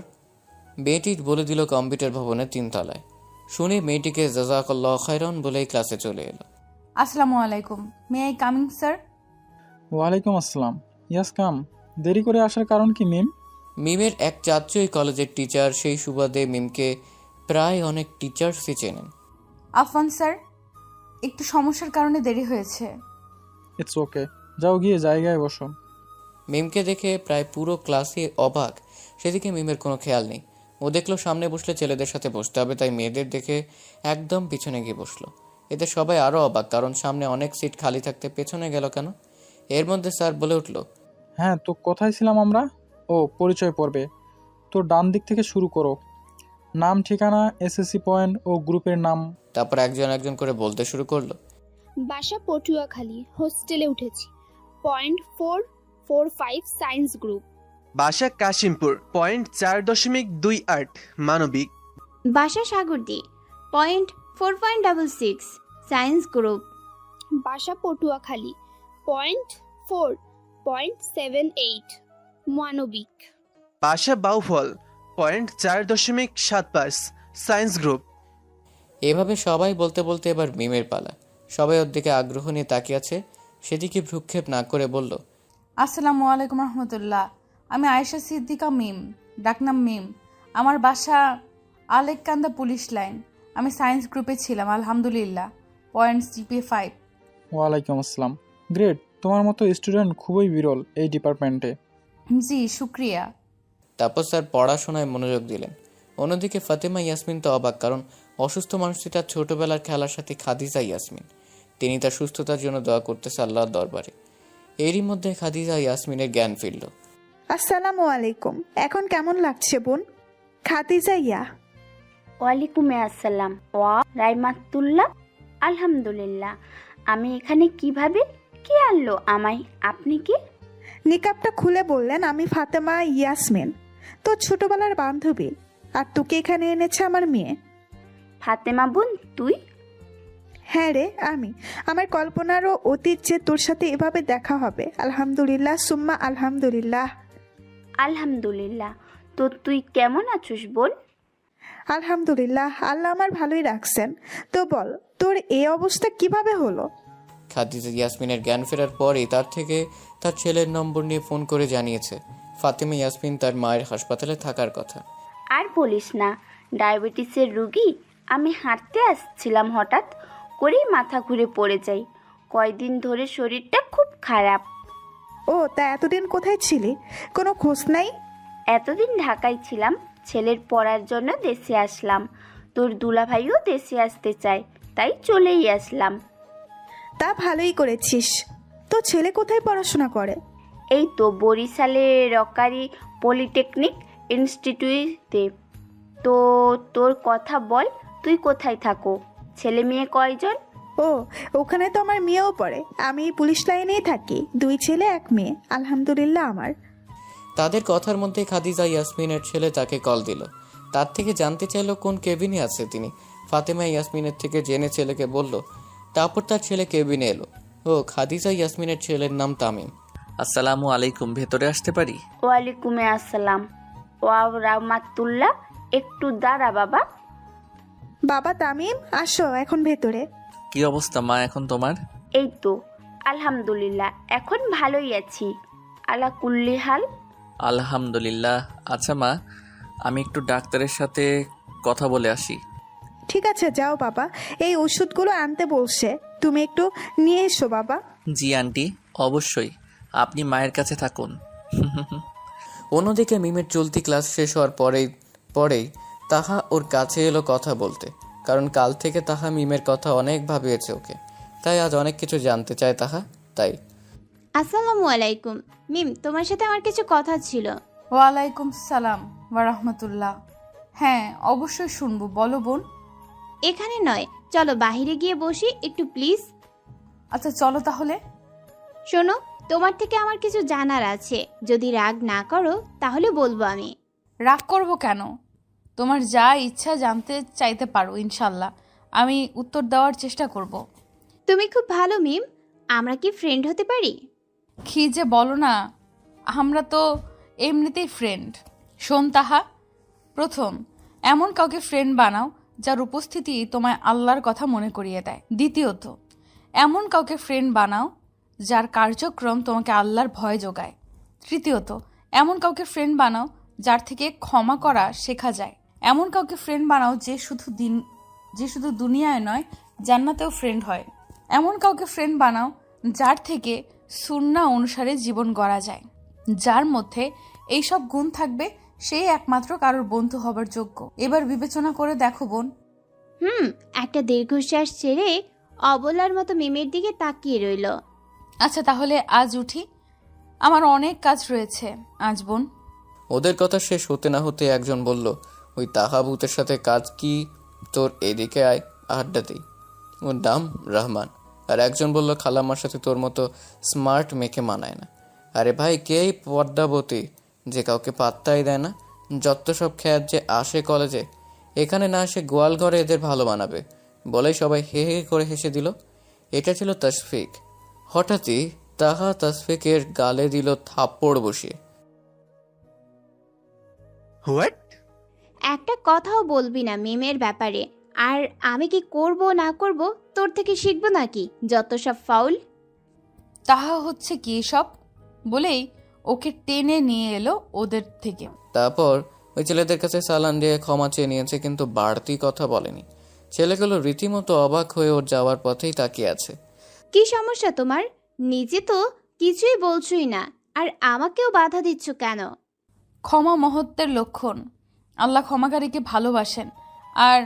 মেয়েটি বলে দিল কম্পিউটার ভবনের 3 তলায়। শুনে মেয়েটিকে জাযাকাল্লাহু খায়রান বলেই ক্লাসে চলে এলো। আসসালামু আলাইকুম, মে আই কামিং স্যার? ওয়ালাইকুম আসসালাম, ইয়াস কাম। দেরি করে আসার কারণ কি মিম? মিমের এক চাচু এই কলেজের টিচার, সেই সুবাদে মিমকে প্রায় অনেক টিচার্সই চেনেন। আফওয়ান স্যার, একটু সমস্যার কারণে দেরি হয়েছে। ইটস ওকে, যাও গিয়ে জায়গায় বসো। মিমকে দেখে প্রায় পুরো ক্লাসে অবাক, সেদিকে মিমের কোনো খেয়াল নেই। ও দেখলো সামনে বসলে ছেলেদের সাথে বসতে হবে, তাই মেয়েদের দেখে একদম পিছনে গিয়ে বসলো। এতে সবাই আরও অবাক, কারণ সামনে অনেক সিট খালি থাকতে পেছনে গেল কেন? এর মধ্যে স্যার বলে উঠল, হ্যাঁ তো কোথায় ছিলাম আমরা? ও, পরিচয় পর্বে। তো ডান দিক থেকে শুরু করো। নাম, ঠিকানা, SSC পয়েন্ট ও গ্রুপের নাম। তারপর একজন একজন করে বলতে শুরু করলো। বাসা পটুয়াখালী, হোস্টেলে উঠেছি। Point 445 science group. বাসা কাশিমপুর, পয়েন্ট 4.28 মানবিক। বাসা সাগরদি, পয়েন্ট 4.66 সায়েন্স গ্রুপ। বাসা পটুয়াখালী, পয়েন্ট 4.78 মানবিক। বাসা বাউফল, পয়েন্ট 4.75 সায়েন্স গ্রুপ। এভাবে সবাই বলতে বলতে এবার মিমের পালা। সবাই ওর দিকে আগ্রহ নিয়ে তাকিয়ে আছে, সেদিকে ভ্রুক্ষেপ না করে বলল, আসসালামু আলাইকুম রহমতুল্লাহ, আমি আয়েশা সিদ্দিকা মিম, ডাকনাম মিম। আমার বাসা আলেককান্দা পুলিশ লাইন। আমি সায়েন্স গ্রুপে ছিলাম, আলহামদুলিল্লাহ, পয়েন্ট GPA 5। ওয়ালাইকুম আসসালাম, গ্রেট। তোমার মতো স্টুডেন্ট খুবই বিরল এই ডিপার্টমেন্টে। জি শুক্রিয়া। তারপর স্যার পড়াশোনায় মনোযোগ দিলেন। অন্যদিকে ফাতেমা ইয়াসমিন তো অবাক, কারণ অসুস্থ মানুষটি তার ছোটবেলার খেলার সাথে খাদিজা ইয়াসমিন। তিনি তার সুস্থতার জন্য দোয়া করতেছে আল্লাহর দরবারে। এরই মধ্যে খাদিজা ইয়াসমিনের জ্ঞান ফিরল। আসসালামু আলাইকুম, এখন কেমন লাগছে বোন? খাদিজা ইয়া। ওয়ালাইকুম আসসালাম ওয়া রাহমাতুল্লাহ। আলহামদুলিল্লাহ। আমি এখানে কিভাবে? কি আনলো আমায়? আপনি কি? নিকাবটা খুলে বললেন, আমি ফাতেমা ইয়াসমিন, তোর ছোটবেলার বান্ধবী। আর তোকে এখানে এনেছে আমার মেয়ে। ফাতেমা বোন তুই? হ্যাঁ রে, আমি। আমার কল্পনারও অতীত যে তোর সাথে এভাবে দেখা হবে। আলহামদুলিল্লাহ সুম্মা আলহামদুলিল্লাহ। আলহামদুলিল্লাহ। তো তুই কেমন আছিস বোন? আলহামদুলিল্লাহ, আল্লাহ আমার ভালোই রাখছেন। তো বল, তোর এই অবস্থা কিভাবে হলো? খাদিজা ইয়াসমিনের জ্ঞান ফেরার পরই তার থেকে তার ছেলের নম্বর নিয়ে ফোন করে জানিয়েছে ফাতেমা ইয়াসমিন তার মায়ের হাসপাতালে থাকার কথা। আর বলিস না, ডায়াবেটিসের রুগী। আমি হাঁটতে আসছিলাম, হঠাৎ করেই মাথা ঘুরে পড়ে যাই। কয়দিন ধরে শরীরটা খুব খারাপ। ও তা এতদিন কোথায় ছিলি? কোনো খোঁজ নাই? এতদিন ঢাকায় ছিলাম, ছেলের পড়ার জন্য দেশে আসলাম। তোর দুলাভাইও দেশে আসতে চায়, তাই চলেই আসলাম। তা ভালোই করেছিস। তো ছেলে কোথায় পড়াশোনা করে? এই তো বরিশালে রকারি পলিটেকনিক ইনস্টিটিউটে। তো তোর কথা বল, তুই কোথায় থাকো? ছেলে মেয়ে কয়জন? ও ওখানে তো আমার মেয়েও পড়ে। আমি পুলিশ লাইনেই থাকি। 2 ছেলে 1 মেয়ে, আলহামদুলিল্লাহ। আমার তাদের কথার মধ্যে খাদিজা ইয়াসমিনের ছেলে তাকে কল দিল। তার থেকে জানতে চাইলো কোন কেবিনে আছে তিনি। ফাতেমা ইয়াসমিনের থেকে জেনে ছেলেকে বলল। তারপর তার ছেলে কেবিনে এলো। ও খাদিজা ইয়াসমিনের ছেলের নাম তামিম। আসসালামু আলাইকুম, ভেতরে আসতে পারি? ওয়ালাইকুম আসসালাম। ওয়া রাহমাতুল্লাহ। একটু দাঁড়া বাবা। বাবা তামিম, আসো এখন ভেতরে। কি অবস্থা মা এখন তোমার? এই তো আলহামদুলিল্লাহ, এখন ভালোই আছি। আলা কুল্লি হাল। আলহামদুলিল্লাহ। আচ্ছা মা, আমি একটু ডাক্তারের সাথে কথা বলে আসি। ঠিক আছে, যাও বাবা। এই ওষুধগুলো আনতে বলছে, তুমি একটু নিয়ে এসো বাবা। জি আন্টি, অবশ্যই। আপনি মায়ের কাছে থাকুন। অন্যদিকে মিমের চলতি ক্লাস শেষ হওয়ার পরেই তাহা ওর কাছে এলো কথা বলতে। কারণ কাল থেকে তাহা মিমের কথা অনেক ভাবিয়েছে ওকে, তাই আজ অনেক কিছু জানতে চায় তাহা। তাই আসসালামু আলাইকুম মিম, তোমার সাথে আমার কিছু কথা ছিল। ওয়ালাইকুম সালাম ওয়া রাহমাতুল্লাহ। হ্যাঁ অবশ্যই শুনবো, বলো বোন। এখানে নয়, চলো বাহিরে গিয়ে বসি একটু প্লিজ। আচ্ছা চলো তাহলে। শোনো, তোমার থেকে আমার কিছু জানার আছে। যদি রাগ না করো তাহলে বলবো আমি। রাগ করবো কেন? তোমার যা ইচ্ছা জানতে চাইতে পারো, ইনশাল্লাহ আমি উত্তর দেওয়ার চেষ্টা করব। তুমি খুব ভালো মিম, আমরা কি ফ্রেন্ড হতে পারি? কি যে বলো না, আমরা তো এমনিতেই ফ্রেন্ড। শোন তাহা, প্রথম এমন কাউকে ফ্রেন্ড বানাও যার উপস্থিতি তোমায় আল্লাহর কথা মনে করিয়ে দেয়। দ্বিতীয়ত এমন কাউকে ফ্রেন্ড বানাও যার কার্যক্রম তোমাকে আল্লাহর ভয় যোগায়। তৃতীয়ত এমন কাউকে ফ্রেন্ড বানাও যার থেকে ক্ষমা করা শেখা যায়। এমন কাউকে ফ্রেন্ড বানাও যে শুধু দুনিয়ায় নয় জান্নাতেও ফ্রেন্ড হয়। এমন কাউকে ফ্রেন্ড বানাও যার থেকে সুন্নাহ অনুসারে জীবন গড়া যায়। যার মধ্যে এইসব গুণ থাকবে সেই একমাত্র কারোর বন্ধু হবার যোগ্য। এবার বিবেচনা করে দেখো বোন। একটা দীর্ঘশ্বাস ছেড়ে অবলার মতো মিমের দিকে তাকিয়ে রইল। আচ্ছা তাহলে আজ উঠি, আমার অনেক কাজ রয়েছে আজ বোন। ওদের কথা শেষ হতে না হতে একজন বলল, ওই তাহাবুতের সাথে কাজ কি তোর? এদিকে আয়, আড্ডা দিই। ওর নাম রহমান। আর একজন বলল, খালাম্মার সাথে তোর মতো স্মার্ট মেয়েকে মানায় না। আরে ভাই, কে এই পর্দাবতী যে কাউকে পাত্তাই দেয় না? যত সব খ্যাত যে আসে কলেজে, এখানে না আসে গোয়াল ঘরে এদের ভালো মানাবে বলেই সবাই হে হে করে হেসে দিল। এটা ছিল তাসফিক। হঠাৎই তাহা তাসফিকের গালে দিল থাপ্পড় বসিয়ে। হোয়াট? একটা কথাও বলবি না মিমের ব্যাপারে। আর আমি কি করব না করব তোর থেকে শিখবো নাকি যত সব ফাউল। তাহা হচ্ছে কি সব বলেই ওকে টেনে নিয়ে এলো ওদের থেকে। তারপর ওই ছেলেদের কাছে সালান দিয়ে ক্ষমা চেয়ে নিয়েছে, কিন্তু বাড়তি কথা বলেনি। ছেলেগুলো রীতিমতো অবাক হয়ে ওর যাওয়ার পথেই তাকিয়ে আছে। কি সমস্যা তোমার? নিজে তো কিছুই বলছই না, আর আমাকেও বাধা দিচ্ছ কেন? ক্ষমা মহত্বের লক্ষণ। আল্লাহ ক্ষমাকারীকে ভালোবাসেন। আর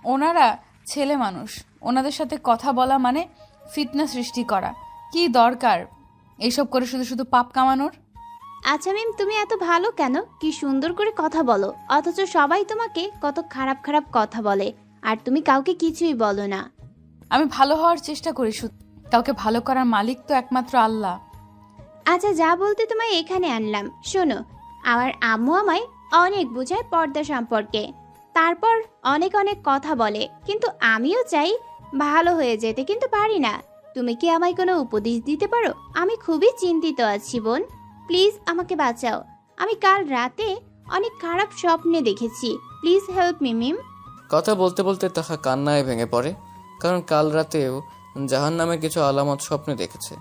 ওনারা ছেলে মানুষ, ওনাদের সাথে কথা বলা মানে ফিতনা সৃষ্টি করা। কি দরকার এইসব করে শুধু শুধু পাপ কামানোর? আচ্ছা মিম, তুমি এত ভালো কেন? কি সুন্দর করে কথা বলো, অথচ সবাই তোমাকে কত খারাপ খারাপ কথা বলে আর তুমি কাউকে কিছুই বলো না। আমি ভালো হওয়ার চেষ্টা করি, শুধু কাউকে ভালো করার মালিক তো একমাত্র আল্লাহ। আচ্ছা, যা বলতে তোমায় এখানে আনলাম শোনো। আমার আম্মু আমায় অনেক বোঝায় পর্দা সম্পর্কে, তারপর অনেক অনেক কথা বলে, কিন্তু আমিও চাই ভালো হয়ে যেতে, কিন্তু পারি না। তুমি কি আমায় কোনো উপদেশ দিতে পারো? আমি খুবই চিন্তিত আছি বোন, প্লিজ আমাকে বাঁচাও। আমি কাল রাতে অনেক খারাপ স্বপ্নে দেখেছি, প্লিজ হেল্প মি মিম। কথা বলতে বলতে তাহা কান্নায় ভেঙে পড়ে, কারণ কাল রাতেও জাহান্নামের কিছু আলামত স্বপ্নে দেখেছে।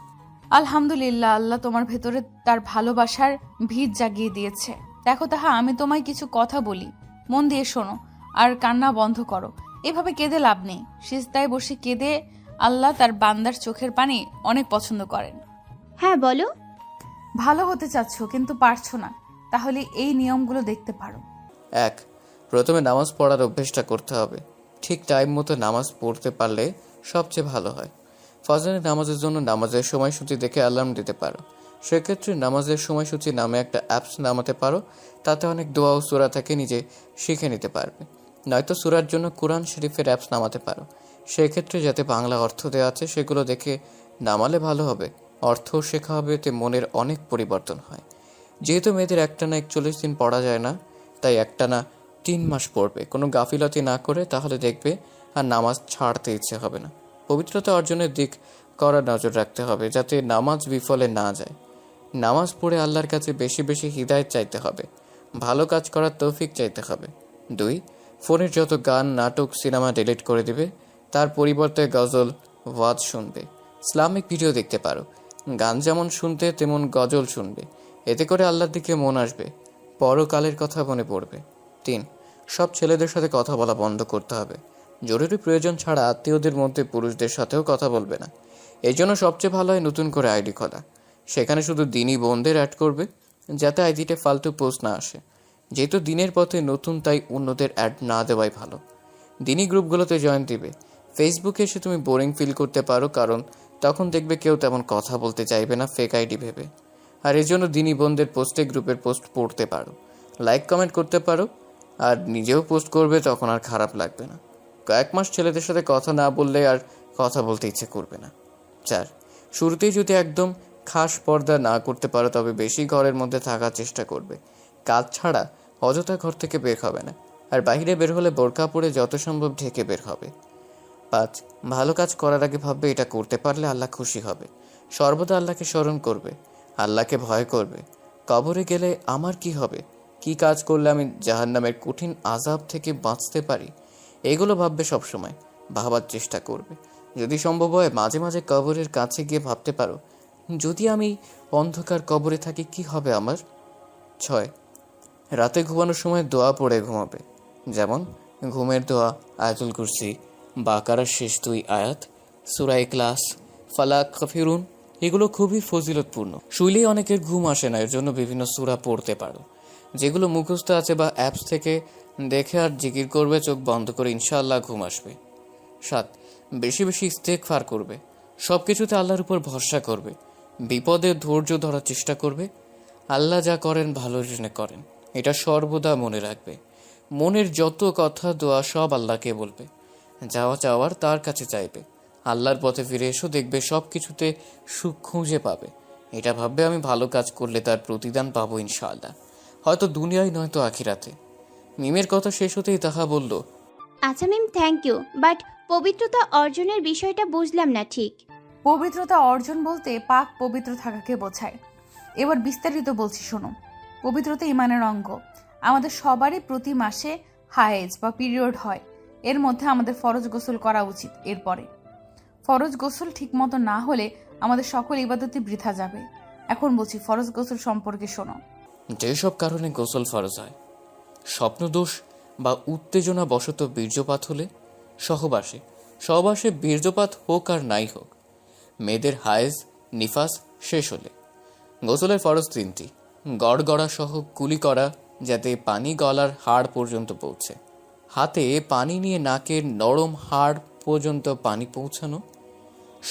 আলহামদুলিল্লাহ, আল্লাহ তোমার ভেতরে তার ভালোবাসার ভিত জাগিয়ে দিয়েছে। দেখো তাহা, আমি তোমায় কিছু কথা বলি, মন দিয়ে শোনো আর কান্না বন্ধ করো। এভাবে কেঁদে লাভ নেই। সিজদায় বসে কেঁদে আল্লাহ তার বান্দার চোখের পানি অনেক পছন্দ করেন। হ্যাঁ বলো। ভালো হতে চাচ্ছ কিন্তু পারছো না, তাহলে এই নিয়মগুলো দেখতে পারো। 1. প্রথমে নামাজ পড়ার অভ্যেসটা করতে হবে। ঠিক টাইম মতো নামাজ পড়তে পারলে সবচেয়ে ভালো হয়। ফজরের নামাজের জন্য নামাজের সময়সূচি দেখে অ্যালার্ম দিতে পারো। সেক্ষেত্রে নামাজের সময়সূচি নামে একটা অ্যাপস নামাতে পারো। তাতে অনেক দোয়া ও সূরা থাকে, নিজে শিখে নিতে পারবে। নয়তো সূরার জন্য কোরআন শরীফের অ্যাপস নামাতে পারো। সেক্ষেত্রে যাতে বাংলা অর্থ দেওয়া আছে সেগুলো দেখে নামালে ভালো হবে। অর্থও শেখা হবে, এতে মনের অনেক পরিবর্তন হয়। যেহেতু মেয়েদের একটানা 41 দিন পড়া যায় না, তাই একটানা 3 মাস পড়বে কোনো গাফিলতি না করে, তাহলে দেখবে আর নামাজ ছাড়তে ইচ্ছে হবে না। পবিত্রতা অর্জনের দিক করা নজর রাখতে হবে, যাতে নামাজ বিফলে না যায়। নামাজ পড়ে আল্লাহর কাছে বেশি বেশি হিদায়াত চাইতে হবে, ভালো কাজ করার তৌফিক চাইতে হবে। 2. ফোনের যত গান, নাটক, সিনেমা ডিলিট করে দিবে, তার পরিবর্তে গজল, ওয়াজ শুনবে। ইসলামিক ভিডিও দেখতে পারো। গান যেমন শুনতে তেমন গজল শুনবে, এতে করে আল্লাহর দিকে মন আসবে, পরকালের কথা মনে পড়বে। 3. সব ছেলেদের সাথে কথা বলা বন্ধ করতে হবে। জরুরি প্রয়োজন ছাড়া আত্মীয়দের মধ্যে পুরুষদের সাথেও কথা বলবে না। এই জন্য সবচেয়ে ভালো হয় নতুন করে আইডি খোলা। সেখানে শুধু দিনই বোনদের অ্যাড করবে, যাতে আইডিতে ফালতু পোস্ট না আসে। যেহেতু দিনের পথে নতুন, তাই অন্যদের অ্যাড না দেওয়াই ভালো। দিনই গ্রুপগুলোতে জয়েন দিবে। ফেসবুকে এসে তুমি বোরিং ফিল করতে পারো, কারণ তখন দেখবে কেউ তেমন কথা বলতে চাইবে না, ফেক আইডি ভেবে। আর এর জন্য দিনই বোনদের পোস্টে গ্রুপের পোস্ট পড়তে পারো, লাইক কমেন্ট করতে পারো, আর নিজেও পোস্ট করবে, তখন আর খারাপ লাগবে না। কয়েক মাস ছেলেদের সাথে কথা না বললে আর কথা বলতে ইচ্ছে করবে না। 4. শুরুতেই যদি একদম খাস পর্দা না করতে পারো, তবে বেশি ঘরের মধ্যে থাকার চেষ্টা করবে। কাজ ছাড়া অযথা ঘর থেকে বের হবে না, আর বাইরে বের হলে বোরকা পরে যত সম্ভব ঢেকে বের হবে। 5. ভালো কাজ করার আগে ভাববে এটা করতে পারলে আল্লাহ খুশি হবে। সর্বদা আল্লাহকে স্মরণ করবে, আল্লাহকে ভয় করবে। কবরে গেলে আমার কি হবে, কি কাজ করলে আমি জাহান্নামের কঠিন আযাব থেকে বাঁচতে পারি, এগুলো ভাববে সবসময়, ভাবার চেষ্টা করবে। যদি সম্ভব হয় মাঝে মাঝে কবরের কাছে গিয়ে ভাবতে পারো, যদি আমি অন্ধকার কবরে থাকি কি হবে আমার। 6. রাতে ঘুমানোর সময় দোয়া পড়ে ঘুমাবে, যেমন ঘুমের দোয়া, আয়াতুল কুরসি, বাকারার শেষ 2 আয়াত, সূরা ইখলাস, ফালাক, কাফিরুন, এগুলো খুবই ফজিলতপূর্ণ। শুইলেই অনেকের ঘুম আসে না, এর জন্য বিভিন্ন সূরা পড়তে পারো, যেগুলো মুখস্থ আছে বা অ্যাপস থেকে দেখে আর জিকির করবে চোখ বন্ধ করে, ইনশাআল্লাহ ঘুম আসবে। 7. বেশি বেশি ইস্তেগফার করবে, সব কিছুতে আল্লাহর উপর ভরসা করবে, বিপদে ধৈর্য ধরার চেষ্টা করবে। আল্লাহ যা করেন ভালোর জন্য করেন, এটা সর্বদা মনে রাখবে। মনের যত কথা, দোয়া সব আল্লাহকে বলবে, যাওয়া চাওয়ার তার কাছে চাইবে। আল্লাহর পথে ফিরে এসো, দেখবে সব কিছুতে সুখ খুঁজে পাবে। এটা ভাববে আমি ভালো কাজ করলে তার প্রতিদান পাবো ইনশাআল্লাহ, হয়তো দুনিয়ায় নয়তো আখিরাতে। মিমের কথা শেষ হতেই তাহা বলল, আচ্ছা মিম, থ্যাংক ইউ, বাট পবিত্রতা অর্জনের বিষয়টা বুঝলাম না ঠিক। পবিত্রতা অর্জন বলতে পাক পবিত্র থাকাকে বোঝায়। এবার বিস্তারিত বলছি শোনো। পবিত্রতা ইমানের অঙ্গ। আমাদের সবারই প্রতি মাসে হায়েজ বা পিরিয়ড হয়, এর মধ্যে আমাদের ফরজ গোসল করা উচিত। এরপরে ফরজ গোসল ঠিকমতো না হলে আমাদের সকল ইবাদতই বৃথা যাবে। এখন বলছি ফরজ গোসল সম্পর্কে শোনো। যেসব কারণে গোসল ফরজ হয়, স্বপ্নদোষ বা উত্তেজনা বশত বীর্যপাত হলে, সহবাসে বীর্যপাত হোক আর নাই হোক, মেয়েদের হায়েজ, নিফাস শেষ হলে। গোসলের ফরজ 3টি। গড়গড়া সহ কুলি করা, যাতে পানি গলার হাড় পর্যন্ত পৌঁছে। হাতে পানি নিয়ে নাকের নরম হাড় পর্যন্ত পানি পৌঁছানো।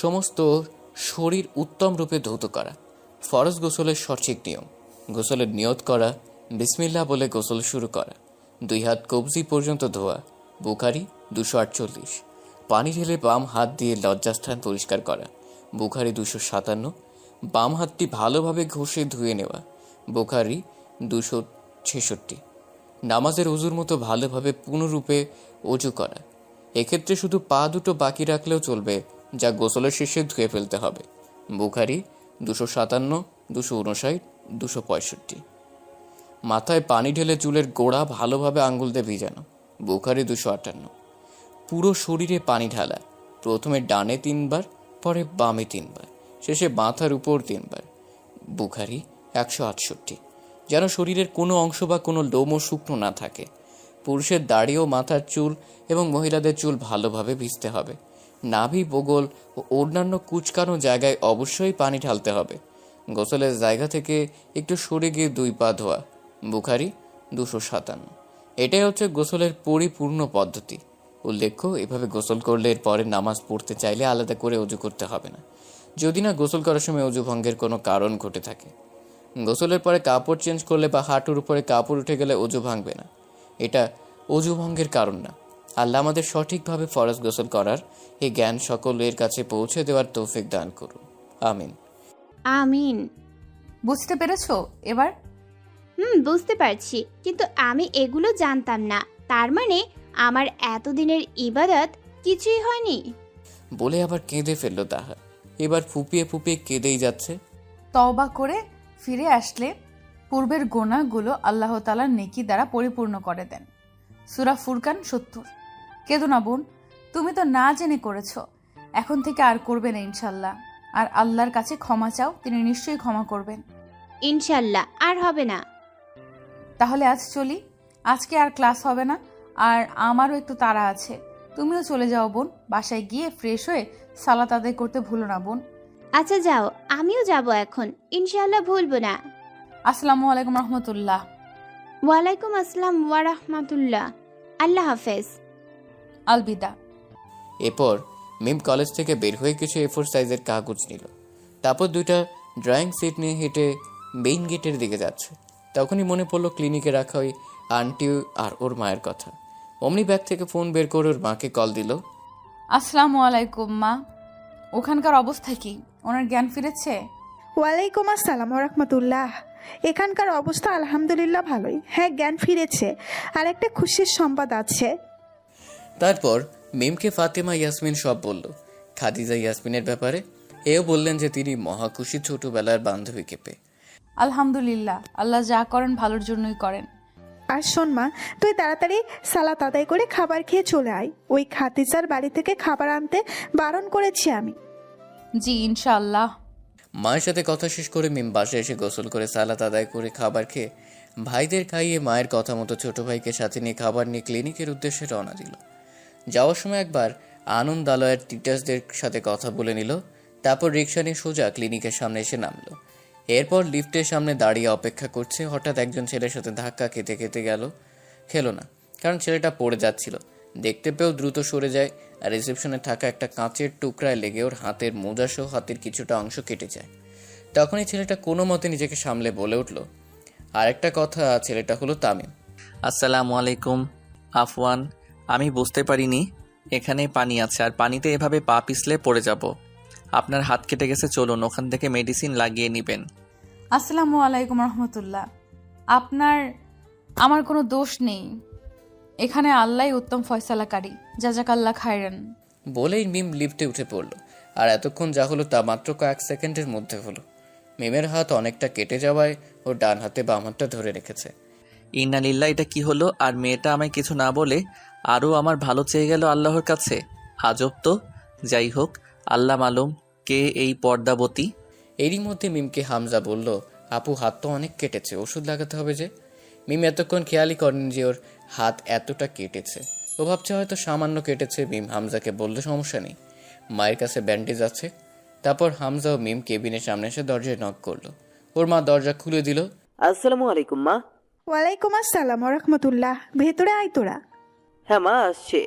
সমস্ত শরীর উত্তম রূপে ধৌত করা। ফরজ গোসলের সঠিক নিয়ম: গোসলের নিয়ত করা, বিসমিল্লাহ বলে গোসল শুরু করা, 2 হাত কবজি পর্যন্ত ধোয়া। বুখারী 248। পানি ঢেলে বাম হাত দিয়ে লজ্জাস্থান পরিষ্কার করা। বুখারী 257। বাম হাতটি ভালোভাবে ঘষে ধুয়ে নেওয়া। বুখারী 266। নামাজের ওযুর মতো ভালোভাবে পূর্ণরূপে ওযু করা। এক্ষেত্রে শুধু পা দুটো বাকি রাখলেও চলবে, যা গোসলের শেষে ধুয়ে ফেলতে হবে। বুখারী 257, 259, 265। মাথায় পানি ঢেলে চুলের গোড়া ভালোভাবে আঙ্গুল দিয়ে ভিজানো। বুখারী 258। পুরো শরীরে পানি ঢালা, প্রথমে ডানে 3 বার, পরে বামে 3 বার, শেষে মাথার উপর 3 বার। বুখারী 168। যেন শরীরের কোনো অংশ বা কোনো লোমও শুকনো না থাকে। পুরুষের দাড়ি ও মাথার চুল এবং মহিলাদের চুল ভালোভাবে ভিজতে হবে। নাভি, বগল ও অন্যান্য কুচকানো জায়গায় অবশ্যই পানি ঢালতে হবে। গোসলের জায়গা থেকে একটু সরে গিয়ে 2 পা ধোয়া। বুখারি 257। এটাই হচ্ছে গোসলের পরিপূর্ণ পদ্ধতি। উল্লেখ্য, এভাবে গোসল করলে এর পরে নামাজ পড়তে চাইলে আলাদা করে অজু করতে হবে না, যদি না গোসল করার সময় অজু ভঙ্গের কোনো কারণ ঘটে থাকে। গোসলের পরে কাপড় চেঞ্জ করলে বা হাঁটুর উপরে কাপড় উঠে গেলে অজু ভাঙবে না, এটা অজু ভঙ্গের কারণ না। আল্লাহ আমাদের সঠিকভাবে ফরজ গোসল করার এই জ্ঞান সকলের কাছে পৌঁছে দেওয়ার তৌফিক দান করুন। আমিন। আমিন। বুঝতে পেরেছো এবার? বুঝতে পারছি, কিন্তু আমি এগুলো জানতাম না। তার মানে আমার এতদিনের ইবাদত কিছুই হয়নি। বলে আবার কেঁদে ফেললো তাহা। এবার ফুপিয়ে ফুপিয়ে কেঁদেই যাচ্ছে। তওবা করে ফিরে আসলে পূর্বের গোনাগুলো আল্লাহ তাআলার নেকি দ্বারা পরিপূর্ণ করে দেন। সূরা ফুরকান 70। কেঁদো না বোন, তুমি তো না জেনে করেছো, এখন থেকে আর করবে না ইনশাল্লাহ। আর আল্লাহর কাছে ক্ষমা চাও, তিনি নিশ্চয়ই ক্ষমা করবেন। ইনশাল্লাহ আর হবে না। তাহলে আজ চলি, আজকে আর ক্লাস হবে না, আর আমারও একটু তাড়া আছে। তুমিও চলে যাও বোন, বাসায় গিয়ে ফ্রেশ হয়ে সালাত আদায় করতে ভুলো না বোন। আচ্ছা যাও, আমিও যাব এখন, ইনশাল্লাহ ভুলবো না। আসসালামু আলাইকুম রহমতুল্লাহ। ওয়ালাইকুম আসসালাম ওয়া রাহমাতুল্লাহ। আল্লাহ হাফেজ। আলবিদা। এরপর মিম কলেজ থেকে বের হয়ে কিছু A4 সাইজের কাগজ নিল, তারপর 2টা ড্রয়িং সিট নিয়ে হেঁটে মেইন গেটের দিকে যাচ্ছে। তখনই মনে পড়লো ক্লিনিকে রাখা ওই আন্টি আর ওর মায়ের কথা। অমনি ব্যাগ থেকে ফোন বের করে ওর মাকে কল দিল। আসসালামু আলাইকুম মা, ওখানকার অবস্থা কি? ওনার জ্ঞান ফিরেছে? ওয়ালাইকুম আসসালাম রাহমাতুল্লাহ। এখানকার অবস্থা আলহামদুলিল্লাহ ভালোই। হ্যাঁ, জ্ঞান ফিরেছে। আর একটা খুশির সংবাদ আছে। তারপর মিমকে ফাতেমা ইয়াসমিন সব বলল। খাদিজা ইয়াসমিনের ব্যাপারে এও বললেন যে তিনি মহা খুশি ছোটবেলার বান্ধবীকে পেয়ে। আলহামদুলিল্লাহ, আল্লাহ যা করেন ভালোর জন্যই করেন। আর শোন মা, তুই তাড়াতাড়ি সালাত আদায় করে খাবার খেয়ে চলে আয়। ওই খাদিজার বাড়ি থেকে খাবার আনতে বারণ করেছি আমি। জি ইনশাআল্লাহ। মায়ের সাথে কথা শেষ করে মিম বাসায় এসে গোসল করে সালাত আদায় করে খাবার খেয়ে ভাইদের খাইয়ে মায়ের কথা মতো ছোট ভাইকে সাথে নিয়ে খাবার নিয়ে ক্লিনিকের উদ্দেশ্যে রওনা দিল। যাওয়ার সময় একবার আনন্দালয়ের টিচার্সদের সাথে কথা বলে নিল, তারপর রিক্সা নিয়ে সোজা ক্লিনিকের সামনে এসে নামলো। এরপর লিফটের সামনে দাঁড়িয়ে অপেক্ষা করছে। হঠাৎ একজন ছেলের সাথে ধাক্কা খেতে খেতে খেলো না, কারণ ছেলেটা পড়ে যাচ্ছিল। দেখতে পেয়েও দ্রুত সরে যায়, আর রিসেপশনে থাকা একটা কাঁচের টুকরায় লেগে ওর হাতের মোজাসহ হাতের কিছুটা অংশ কেটে যায়। তখনই ছেলেটা কোনো মতে নিজেকে সামলে বলে উঠল। আরেকটা কথা, ছেলেটা হলো তামিম। আসসালামু আলাইকুম আফওয়ান, আমি বুঝতে পারিনি এখানে পানি আছে, আর পানিতে এভাবে পা পিছলে পড়ে যাব। আপনার হাত কেটে গেছে, চলুন ওখান থেকে মেডিসিন লাগিয়ে নেবেন। আসসালামু আলাইকুম রহমতুল্লাহ। আমার কোনো দোষ নেই, এখানে আল্লাহই উত্তম ফয়সালাকারী, জাযাকাল্লাহ খায়রান। বলেই মিম লিফটে উঠে পড়ল। আর এতক্ষণ যা হলো তা মাত্র কয়েক সেকেন্ডের মধ্যে হলো। মিমের হাত অনেকটা কেটে যাওয়ায় ওর ডান হাতে বাম হাতটা ধরে রেখেছে। ইন্নালিল্লাহ, এটা কি হলো? আর মেয়েটা আমায় কিছু না বলে আরও আমার ভালো চেয়ে গেল আল্লাহর কাছে। আজব তো। যাই হোক, আল্লাহ মালুম কে এই পর্দাবতী। এরই মধ্যে মিমকে হামজা বলল, আপু হাত তো অনেক কেটেছে, ওষুধ লাগাতে হবে যে। মিম এতক্ষণ খেয়ালই করেন যে ওর হাত এতটা কেটেছে। ও ভাবছে হয়তো সামান্য কেটেছে। মিম হামজাকে বলল, সমস্যা নেই, মায়ের কাছে ব্যান্ডেজ আছে। তারপর হামজা ও মিম কেবিনের সামনে এসে দরজায় নক করলো। ওর মা দরজা খুলে দিল। আসসালামু আলাইকুম মা। ওয়ালাইকুম আসসালাম রাহমাতুল্লাহ। ভেতরে আয় তোরা। হ্যাঁ মা, আসছে।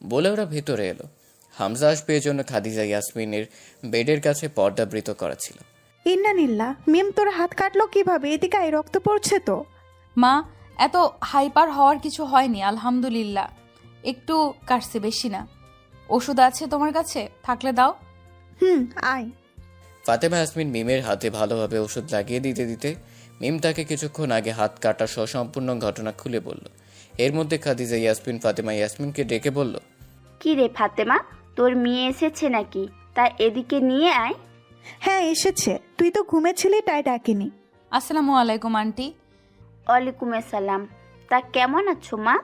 বলে ওরা ভেতরে এলো। হামজা আসবে এজন্য খাদিজা ইয়াসমিনের বেডের কাছে পর্দাবৃত করা ছিল। ইন্নানিল্লাহ, মিম তোর হাত কাটলো কিভাবে? এদিকে আয়, রক্ত পড়ছে তো। মা, এত হাইপার হওয়ার কিছু হয়নি, আলহামদুলিল্লাহ। একটু কাটছে, বেশি না। ওষুধ আছে তোমার কাছে? থাকলে দাও। আয়। ফাতেমা ইয়াসমিন মিমের হাতে ভালোভাবে ওষুধ লাগিয়ে দিতে দিতে মিম তাকে কিছুক্ষণ আগে হাত কাটা সহ সম্পূর্ণ ঘটনা খুলে বলল। এর মধ্যে খাদিজা ইয়াসমিন ফাতেমা ইয়াসমিনকে ডেকে বলল, কি রে ফাতেমা, তোর মেয়ে এসেছে নাকি? তা এদিকে নিয়ে আয়। হ্যাঁ এসেছে, তুই তো ঘুমেছিলি তাই ডাকিনি। আসসালামু আলাইকুম আন্টি। ওয়ালাইকুম আসসালাম। তা কেমন আছো মা?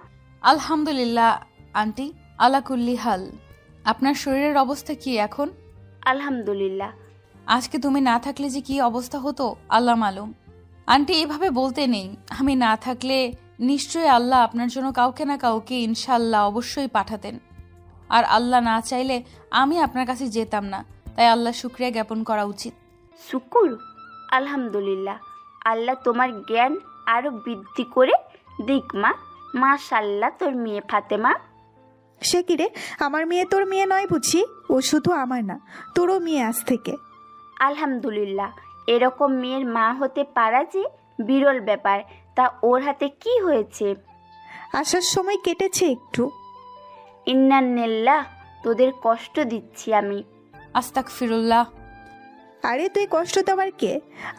আলহামদুলিল্লাহ আন্টি, আলা কুল্লি হাল। আপনার শরীরের অবস্থা কি এখন? আলহামদুলিল্লাহ। আজকে তুমি না থাকলে যে কি অবস্থা হতো আল্লাহ মালুম। আন্টি এভাবে বলতে নেই, আমি না থাকলে নিশ্চয়ই আল্লাহ আপনার জন্য কাউকে না কাউকে ইনশাল্লাহ অবশ্যই পাঠাতেন। আর আল্লাহ না চাইলে আমি আপনার কাছে যেতাম না, তাই আল্লাহ শুকরিয়া জ্ঞাপন করা উচিত। শুকুর? আলহামদুলিল্লাহ, আল্লাহ তোমার জ্ঞান আরও বৃদ্ধি করে দিক মা। মাশাল্লাহ, তোর মেয়ে ফাতেমা। সে কি রে, আমার মেয়ে তোর মেয়ে নয় বুঝি? ও শুধু আমার না, তোরও মেয়ে আজ থেকে। আলহামদুলিল্লাহ, এরকম মেয়ের মা হতে পারা যে বিরল ব্যাপার। তা ওর হাতে কি হয়েছে? আসার সময় কেটেছে একটু। ইন্নান্নিল্লাহ, তোদের কষ্ট দিচ্ছি আমি। আস্তাগফিরুল্লাহ। আরে তুই কষ্ট দেওয়ার কে?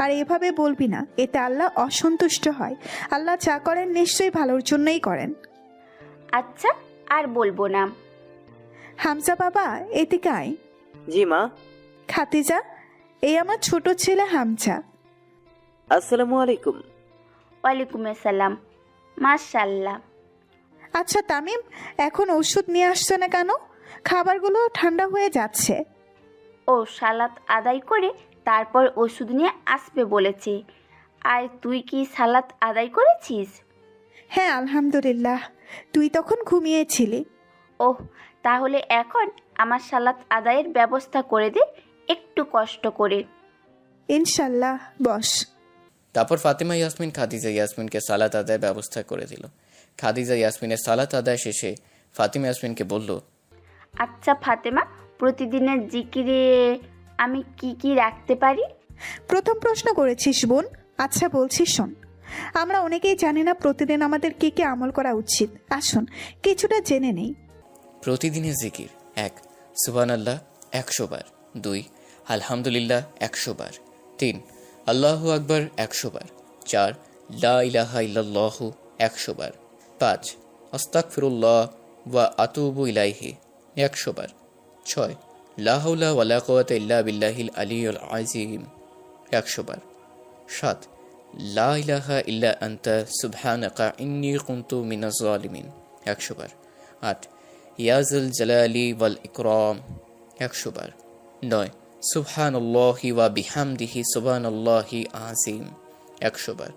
আর এভাবে বলবি না, এতে আল্লাহ অসন্তুষ্ট হয়। আল্লাহ যা করেন নিশ্চয়ই ভালোর জন্যই করেন। আচ্ছা, আর বলবো না। হামজা বাবা, এদিকে আয়। জি মা। খাতিজা, এই আমার ছোট ছেলে হামজা। আসসালামু আলাইকুম। ওয়ালাইকুম আসসালাম। মাশাল্লাহ। আচ্ছা তামিম, এখন ওষুধ নিয়ে আসছে না কেন? খাবারগুলো ঠান্ডা হয়ে যাচ্ছে। ও সালাত আদায় করে তারপর ওষুধ নিয়ে আসবে বলেছে। আর তুই কি সালাত আদায় করেছিস? হ্যাঁ আলহামদুলিল্লাহ, তুই তখন ঘুমিয়েছিলি। ওহ, তাহলে এখন আমার সালাত আদায়ের ব্যবস্থা করে দে, একটু কষ্ট করে। ইনশাল্লাহ, বস। তারপর ফাতেমা ইয়াসমিন খাদিজা ইয়াসমিনকে সালাত আদায়ের ব্যবস্থা করে দিল। খাদিজা ইয়াসমিনের সালাত আদায় শেষে ফাতেমা ইয়াসমিনকে বলল, আচ্ছা ফাতেমা, প্রতিদিনের জিকিরে আমি কি কি রাখতে পারি? প্রথম প্রশ্ন করেছিস বোন। আচ্ছা বলছি শোন, আমরা অনেকেই জানি না প্রতিদিন আমাদের কি কি আমল করা উচিত। আসুন কিছুটা জেনে নেই। প্রতিদিনের জিকির: 1. সুবহানাল্লাহ 100 বার, 2. আলহামদুলিল্লাহ 100 বার, 3. আল্লাহু আকবার 100 বার, 4. লা ইলাহা ইল্লাল্লাহু 100 বার, 5. আস্তাগফিরুল্লাহ ওয়া আতুবু ইলাইহি 100 বার, 6. লা হাওলা ওয়ালা কুওয়াতা ইল্লা বিল্লাহিল আলিয়্যিল আযীম 100 বার, 7. লা ইলাহা ইল্লা আনতা সুবহানাকা ইন্নী কুনতু মিনাজ জালিমিন 100 বার, 8. ইয়া যাল জালালি ওয়াল ইকরাম 100 বার, 9. সুবহানাল্লাহি ওয়া বিহামদিহি সুবহানাল্লাহি আযীম 100 বার,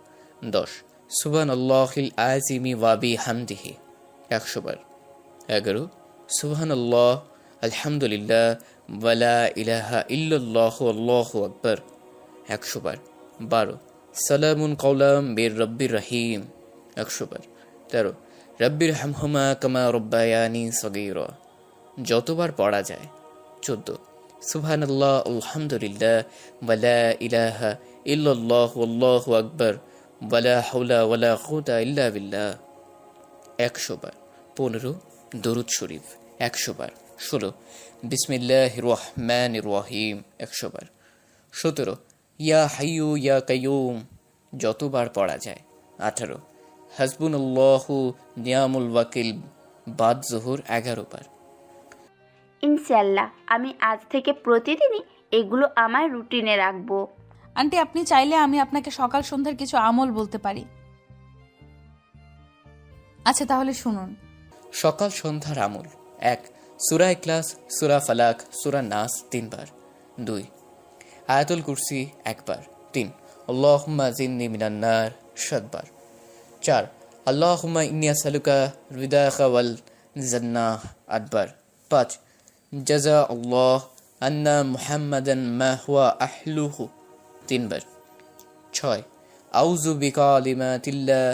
10. সুবহানাল্লাহিল আযীমি ওয়া বিহামদিহি 100 বার, 11. সুবহানাল্লাহ আলহামদুলিল্লাহ ওয়া লা ইলাহা ইল্লাল্লাহু আল্লাহু আকবার 100 বার, 12. সালামুন কাওলাম মির রাব্বির রহিম 100 বার, 13. রব্বির হামহুমা কামা রব্বায়ানি সগীরা যতবার পড়া যায়। 14. সুবহানাল্লাহ আলহামদুলিল্লাহ ওয়া লা ইলাহা ইল্লাল্লাহু আল্লাহু আকবার ওয়া লা হাওলা ওয়া লা কুওয়াতা ইল্লা বিল্লাহ 100 বার, 15. দরুদ শরীফ 100 বার, 16. বিসমিল্লাহির রহমানির রহিম 100 বার, 17. ইয়া হাইয়ু ইয়া কাইয়ুম যতবার পড়া যায়। 18. হাসবুনাল্লাহু নিয়ামুল ওয়াকিল বাদ জোহর 11 বার। ইনশাআল্লাহ আমি আজ থেকে প্রতিদিনই এগুলো আমার রুটিনে রাখবো। আন্টি, আপনি চাইলে আমি আপনাকে সকাল সন্ধ্যার কিছু আমল বলতে পারি। আচ্ছা তাহলে শুনুন। সকাল সন্ধ্যার আমল: 1. সূরা ইখলাস, সূরা ফালাক, সূরা নাস 3 বার, 2. আয়াতুল কুরসি 1 বার, 3. আল্লাহুম্মা জিন্নি মিনান নার 7 বার, 4. আল্লাহুম্মা ইন্নী আসআলুকা রিদাকা ওয়াল জান্নাহ 8 বার, 5. জাযা আল্লাহ আন্না মুহাম্মাদান মা হুয়া আহলুহু 3 বার, 6. আউযু বিকালিমাতিল্লাহ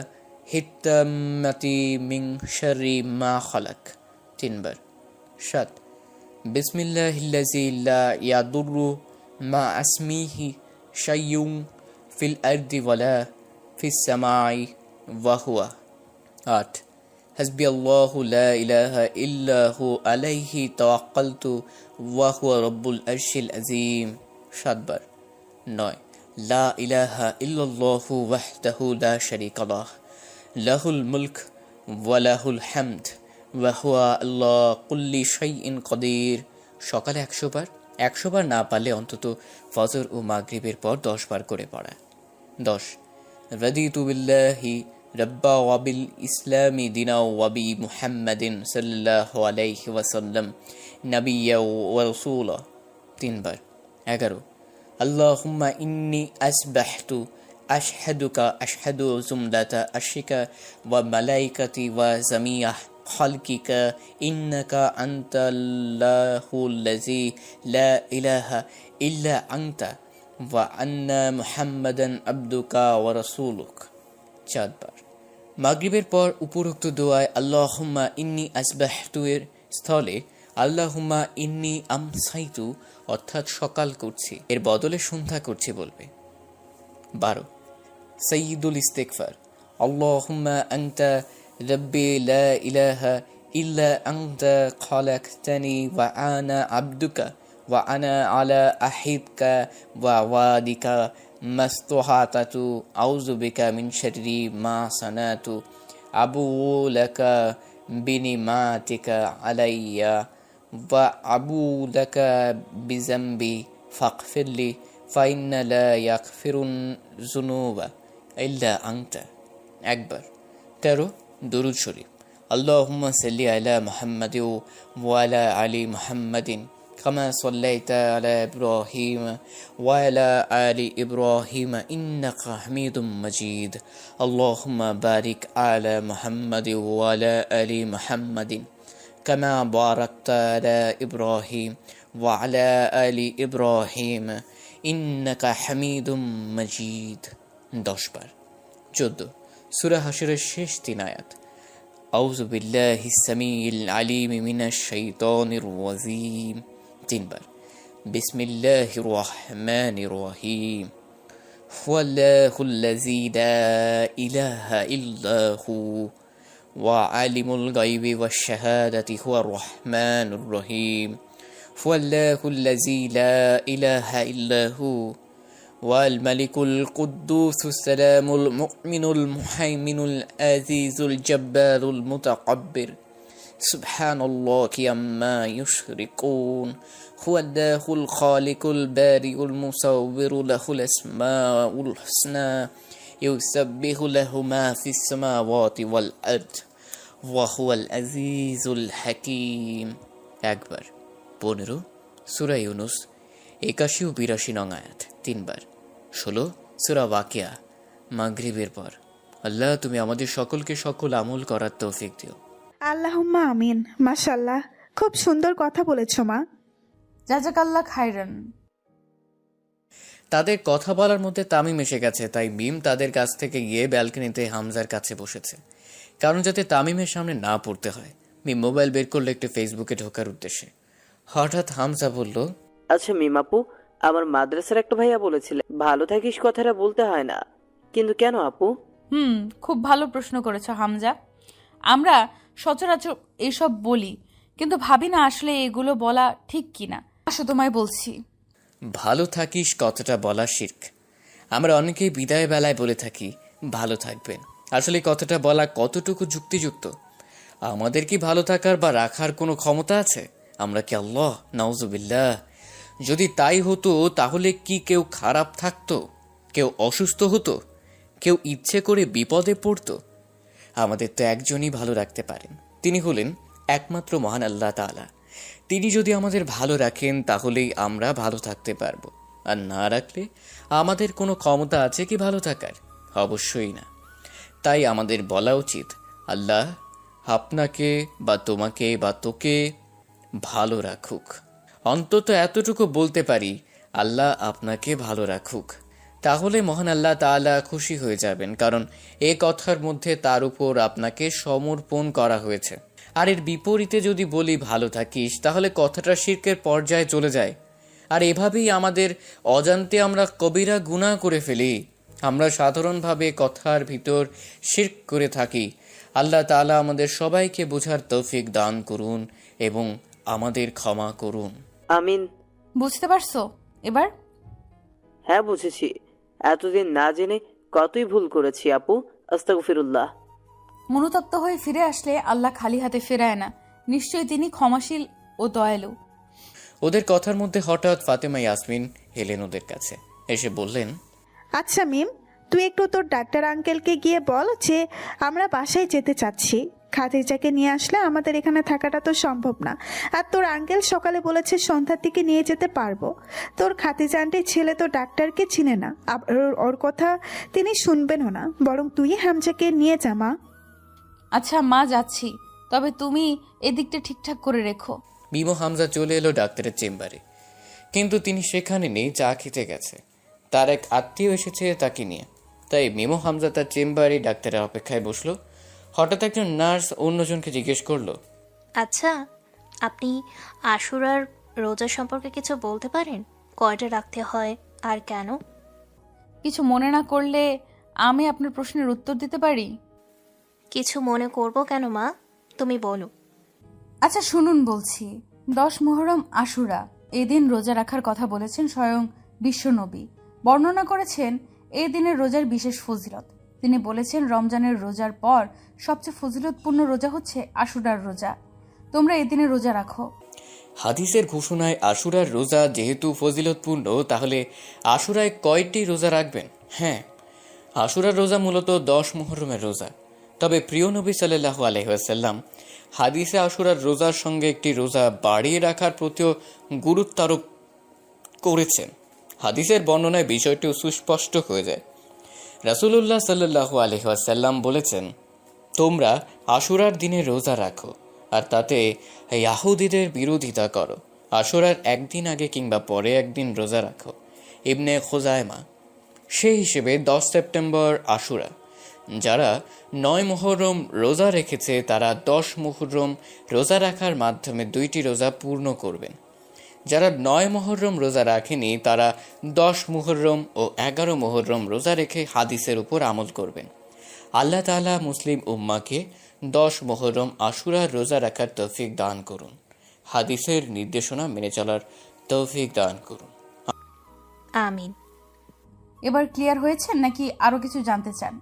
হিত্তাম্মাতি মিন শাররি মা খালাক 3 বার, 7. বিসমিল্লাহিল্লাযী লা ইয়াদুররু মা আসমিহি শাইউন ফিল আরদি ওয়ালা ফিস সামাই ওয়া হুয়া 8. হাসবিয়াল্লাহু লা ইলাহা ইল্লা হু আলাইহি তাওয়াক্কালতু ওয়া হুয়া রাব্বুল আরশিল আযীম 7 বার, 9. লা ইলাহা ইল্লাল্লাহু ওয়াহদাহু লা শারীকা লাহ লাহুল মুলক ওয়া লাহুল হামদ ওয়া হুয়া আলা কুল্লি শাইইন কাদির সকালে 100 বার। 100 বার না পারলে অন্তত ফজর ও মাগরিবের পর 10 বার করে পড়া। 10. রাদিতু বিল্লাহি রাব্বা ওয়া বিল ইসলামি দিনা ওয়া বি মুহাম্মাদিন সাল্লাল্লাহু আলাইহি ওয়াসাল্লাম নাবিয়্যা ওয়া রাসূলা 3 বার। 11. আল্লাহুম্মা ইন্নী আসবাহতু আশহাদুকা আশহাদু জুমলাতা আশিকা ওয়া মালাইকাতি ওয়া জামিয়াহ খালকিকা ইন্নাকা আনতাল্লাহুল্লাযী লা ইলাহা ইল্লা আনতা ওয়া আন্না মুহাম্মাদান আবদুকা ওয়া রাসূলুক 4 বার। মাগরিবের পর উপরোক্ত দোয়ায় আল্লাহুম্মা ইন্নী আসবাহতু এর স্থলে আল্লাহুম্মা ইন্নী আমসাইতু অর্থাৎ সকাল করছি এর বদলে সন্ধ্যা করছি বলবে। 12 সাইয়্যিদুল ইস্তিগফার আল্লাহুম্মা আনতা রাব্বি লা ইলাহা ইল্লা আনতা খালাকতানি ওয়া আনা আবদুকা ওয়া আনা আলা আহিদকা ওয়া ওয়াদিকা মাসতুহাতাতু আউযু বিকা মিন শাররি মা সানাতু আবু লাকা বিনিমাতিকা আলাইয়া ওয়া আবু লাকা বিজামবি ফাগফিরলি ফাইন্না লা ইয়াগফিরুন যুনুবা ইল্লা আনতা। একবার। 13 দরুদ শরীফ আল্লাহুম্মা সাল্লি আলা মুহাম্মাদ ওয়া আলা আলি মুহাম্মাদিন কামা সাল্লাইতা আলা ইব্রাহিম ওয়া আলা আলি ইব্রাহিম ইন্নাকা হামিদুম মাজিদ। আল্লাহুম্মা বারিক আলা মুহাম্মাদ ওয়া আলা আলি মুহাম্মাদিন কামা বারাকতা আলা ইব্রাহিম ওয়া আলা আলি ইব্রাহিম ইন্নাকা হামিদুম মাজিদ 10 বার। 14 সূরা হাশরের শেষ 3 আয়াত আউযু বিল্লাহিস সামিউল আলিম মিনাশ শাইতানির রাজিম 3 বার। বিসমিল্লাহির রহমানির রহিম হুয়াল্লাহুল্লাযী লা ইলাহা ইল্লাহু ওয়া আলিমুল গায়বি ওয়াশ শাহাদাতি হুয়ার রহমানুর রহিম হুয়াল্লাহুল্লাযী লা ইলাহা ইল্লাহু والملك القدوس السلام المؤمن المهيمن العزيز الجبار المتكبر سبحان الله عما يشركون هو الله الخالق البارئ المصور له الأسماء الحسنى يسبح له ما في السماوات والأرض وهو العزيز الحكيم أكبر 15 সূরা ইউনূস 81 ও 82 নং আয়াত 3 বার। 16 সূরা ওয়াকিয়া মাগরিবের পর আল্লাহ তুমি আমাদের সকলকে সকল আমল করার তৌফিক দিও। আল্লাহুম্মা আমিন। মাশাআল্লাহ, খুব সুন্দর কথা বলেছো মা। জাযাকাল্লাহ খাইরান। তাদের কথা বলার মধ্যে তামিম এসে গেছে, তাই মিম তাদের কাছ থেকে গিয়ে ব্যালকনিতে হামজার কাছে বসেছে, কারণ যাতে তামিমের সামনে না পড়তে হয়। মিম মোবাইল বের করলে একটু ফেসবুকে ঢোকার উদ্দেশ্যে। হঠাৎ হামজা বলল, আচ্ছা মিম আপু, আমার মাদ্রাসার একটা ভাইয়া বলেছিল ভালো থাকিস কথাটা বলতে হয় না, কিন্তু কেন আপু? খুব ভালো প্রশ্ন করেছো হামজা। আমরা সচরাচর এসব বলি, কিন্তু ভাবি না আসলে এগুলো বলা ঠিক কিনা। আসো তোমায় বলছি। ভালো থাকিস কথাটা বলা শিরক। আমরা অনেকেই বিদায় বেলায় বলে থাকি ভালো থাকবেন। আসলে কথাটা বলা কতটুকু যুক্তিযুক্ত? আমাদের কি ভালো থাকার বা রাখার কোনো ক্ষমতা আছে? আমরা কি আল্লাহ? নাউজুবিল্লাহ। যদি তাই হতো তাহলে কি কেউ খারাপ থাকতো? কেউ অসুস্থ হতো? কেউ ইচ্ছে করে বিপদে পড়তো? আমাদের তো একজনই ভালো রাখতে পারেন, তিনি হলেন একমাত্র মহান আল্লাহ তাআলা। তিনি যদি আমাদের ভালো রাখেন তাহলেই আমরা ভালো থাকতে পারবো, আর না রাখলে আমাদের কোনো ক্ষমতা আছে কি ভালো থাকার? অবশ্যই না। তাই আমাদের বলা উচিত, আল্লাহ আপনাকে বা তোমাকে বা তোকে ভালো রাখুক। অন্তত এতটুকু বলতে পারি, আল্লাহ আপনাকে ভালো রাখুক। তাহলে মহান আল্লাহ তাআলা খুশি হয়ে যাবেন, কারণ এ কথার মধ্যে তার উপর আপনাকে সমর্পণ করা হয়েছে। আর এর বিপরীতে যদি বলি ভালো থাকিস, তাহলে কথাটা শিরকের পর্যায়ে চলে যায়। আর এভাবেই আমাদের অজান্তে আমরা কবিরা গুনাহ করে ফেলি। আমরা সাধারণভাবে কথার ভিতর শিরক করে থাকি। আল্লাহ তাআলা আমাদের সবাইকে বোঝার তৌফিক দান করুন এবং আমাদের ক্ষমা করুন। আমিন। বুঝতে পারছো এবার? হ্যাঁ বুঝেছি। এতদিন না জেনে কতই ভুল করেছি আপু, আস্তাগফিরুল্লাহ। মনোতপ্ত হয়ে ফিরে আসলে আল্লাহ খালি হাতে ফেরায় না, নিশ্চয়ই তিনি ক্ষমাশীল ও দয়ালু। ওদের কথার মধ্যে হঠাৎ ফাতেমা ইয়াসমিন এলেন ওদের কাছে, এসে বললেন, আচ্ছা মিম, তুই একটু তোর ডাক্তার আঙ্কেলকে গিয়ে বল যে আমরা বাসায় যেতে চাচ্ছি। খাদিজাকে নিয়ে আসলে আমাদের এখানে থাকাটা তো সম্ভব না। আর তোর আঙ্কেল সকালে বলেছে সন্ধ্যার দিকে নিয়ে যেতে পারবো। তোর খাদিজা আন্টির ছেলে তো ডাক্তারকে চিনে না, ওর কথা তিনি শুনবেনও না, বরং তুই হামজাকে নিয়ে যা মা। আচ্ছা মা, যাচ্ছি, তবে তুমি এদিকটা ঠিকঠাক করে রেখো। মিম ও হামজা চলে এলো ডাক্তারের চেম্বারে, কিন্তু তিনি সেখানে নেই, চা খেতে গেছে। তার এক আত্মীয় এসেছে তাকে নিয়ে। তাই মিমো হামজা তার চেম্বারে ডাক্তারের অপেক্ষায় বসলো। হঠাৎ একজন নার্স অন্যজনকে জিজ্ঞেস করলো, আচ্ছা, আপনি আশুরার রোজা সম্পর্কে কিছু বলতে পারেন? কয়টা রাখতে হয় আর কেন? কিছু মনে না করলে আমি আপনার প্রশ্নের উত্তর দিতে পারি। কিছু মনে করব কেন মা, তুমি বলো। আচ্ছা শুনুন বলছি। 10 মুহররম আশুরা, এই দিন রোজা রাখার কথা বলেছেন স্বয়ং বিশ্বনবী। বর্ণনা করেছেন এই দিনের রোজার বিশেষ ফজিলত। তিনি বলেছেন রমজানের রোজার পর সবচেয়ে ফজিলতপূর্ণ রোজা হচ্ছে আশুরার রোজা। তোমরা এই দিনে রোজা রাখো। হাদিসের ঘোষণায় আশুরার রোজা যেহেতু ফজিলতপূর্ণ, তাহলে আশুরায় কয়টি রোজা রাখবেন? হ্যাঁ, আশুরার রোজা মূলত 10 মুহররমের রোজা। তবে প্রিয় নবী সাল্লাল্লাহু আলাইহি ওয়াসাল্লাম হাদিসে আশুরার রোজার সঙ্গে একটি রোজা বাড়িয়ে রাখার প্রতিও গুরুত্ব আরোপ করেছেন। হাদিসের বর্ণনায় বিষয়টি সুস্পষ্ট হয়ে যায়। রাসূলুল্লাহ সাল্লাল্লাহু আলাইহি ওয়াসাল্লাম বলেছেন, তোমরা আশুরার দিনে রোজা রাখো আর তাতে ইয়াহুদীদের বিরোধিতা করো। আশুরার একদিন আগে কিংবা পরে একদিন রোজা রাখো। ইবনে খুজায়মা। সেই হিসেবে 10 সেপ্টেম্বর আশুরা। যারা 9 মুহররম রোজা রেখেছে তারা 10 মুহররম রোজা রাখার মাধ্যমে 2টি রোজা পূর্ণ করবেন। যারা 9 মুহররম রোজা রাখেনি তারা 10 মুহররম ও 11 মুহররম রোজা রেখে হাদিসের উপর আমল করবেন। আল্লাহ তাআলা মুসলিম উম্মাকে 10 মুহররম আশুরার রোজা রাখার তৌফিক দান করুন। হাদিসের নির্দেশনা মেনে চলার তৌফিক দান করুন। আমিন। এবার ক্লিয়ার হয়েছেন নাকি আরো কিছু জানতে চান?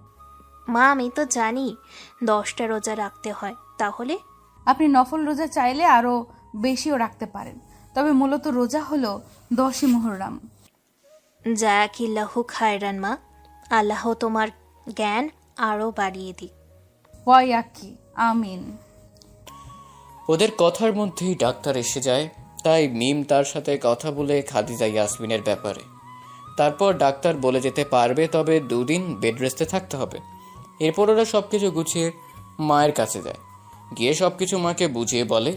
মা, আমি তো জানি 10টা রোজা রাখতে হয়। তাহলে আপনি নফল রোজা চাইলে আরো বেশিও রাখতে পারেন, তবে মূলত রোজা হলো 10ই মুহররম। জাযাকিল্লাহু খায়রান মা, আল্লাহ তোমার জ্ঞান আরো বাড়িয়ে দিক। ওয়াইয়াকি, আমিন। ওদের কথার মধ্যেই ডাক্তার এসে যায়। তাই মিম তার সাথে কথা বলে খাদিজা ইয়াসমিনের ব্যাপারে। তারপর ডাক্তার বলে যেতে পারবে, তবে 2 দিন বেড রেস্টে থাকতে হবে। এরপর ওরা সবকিছু গুছিয়ে মায়ের কাছে যায়। গিয়ে সবকিছু মাকে বুঝিয়ে বলে,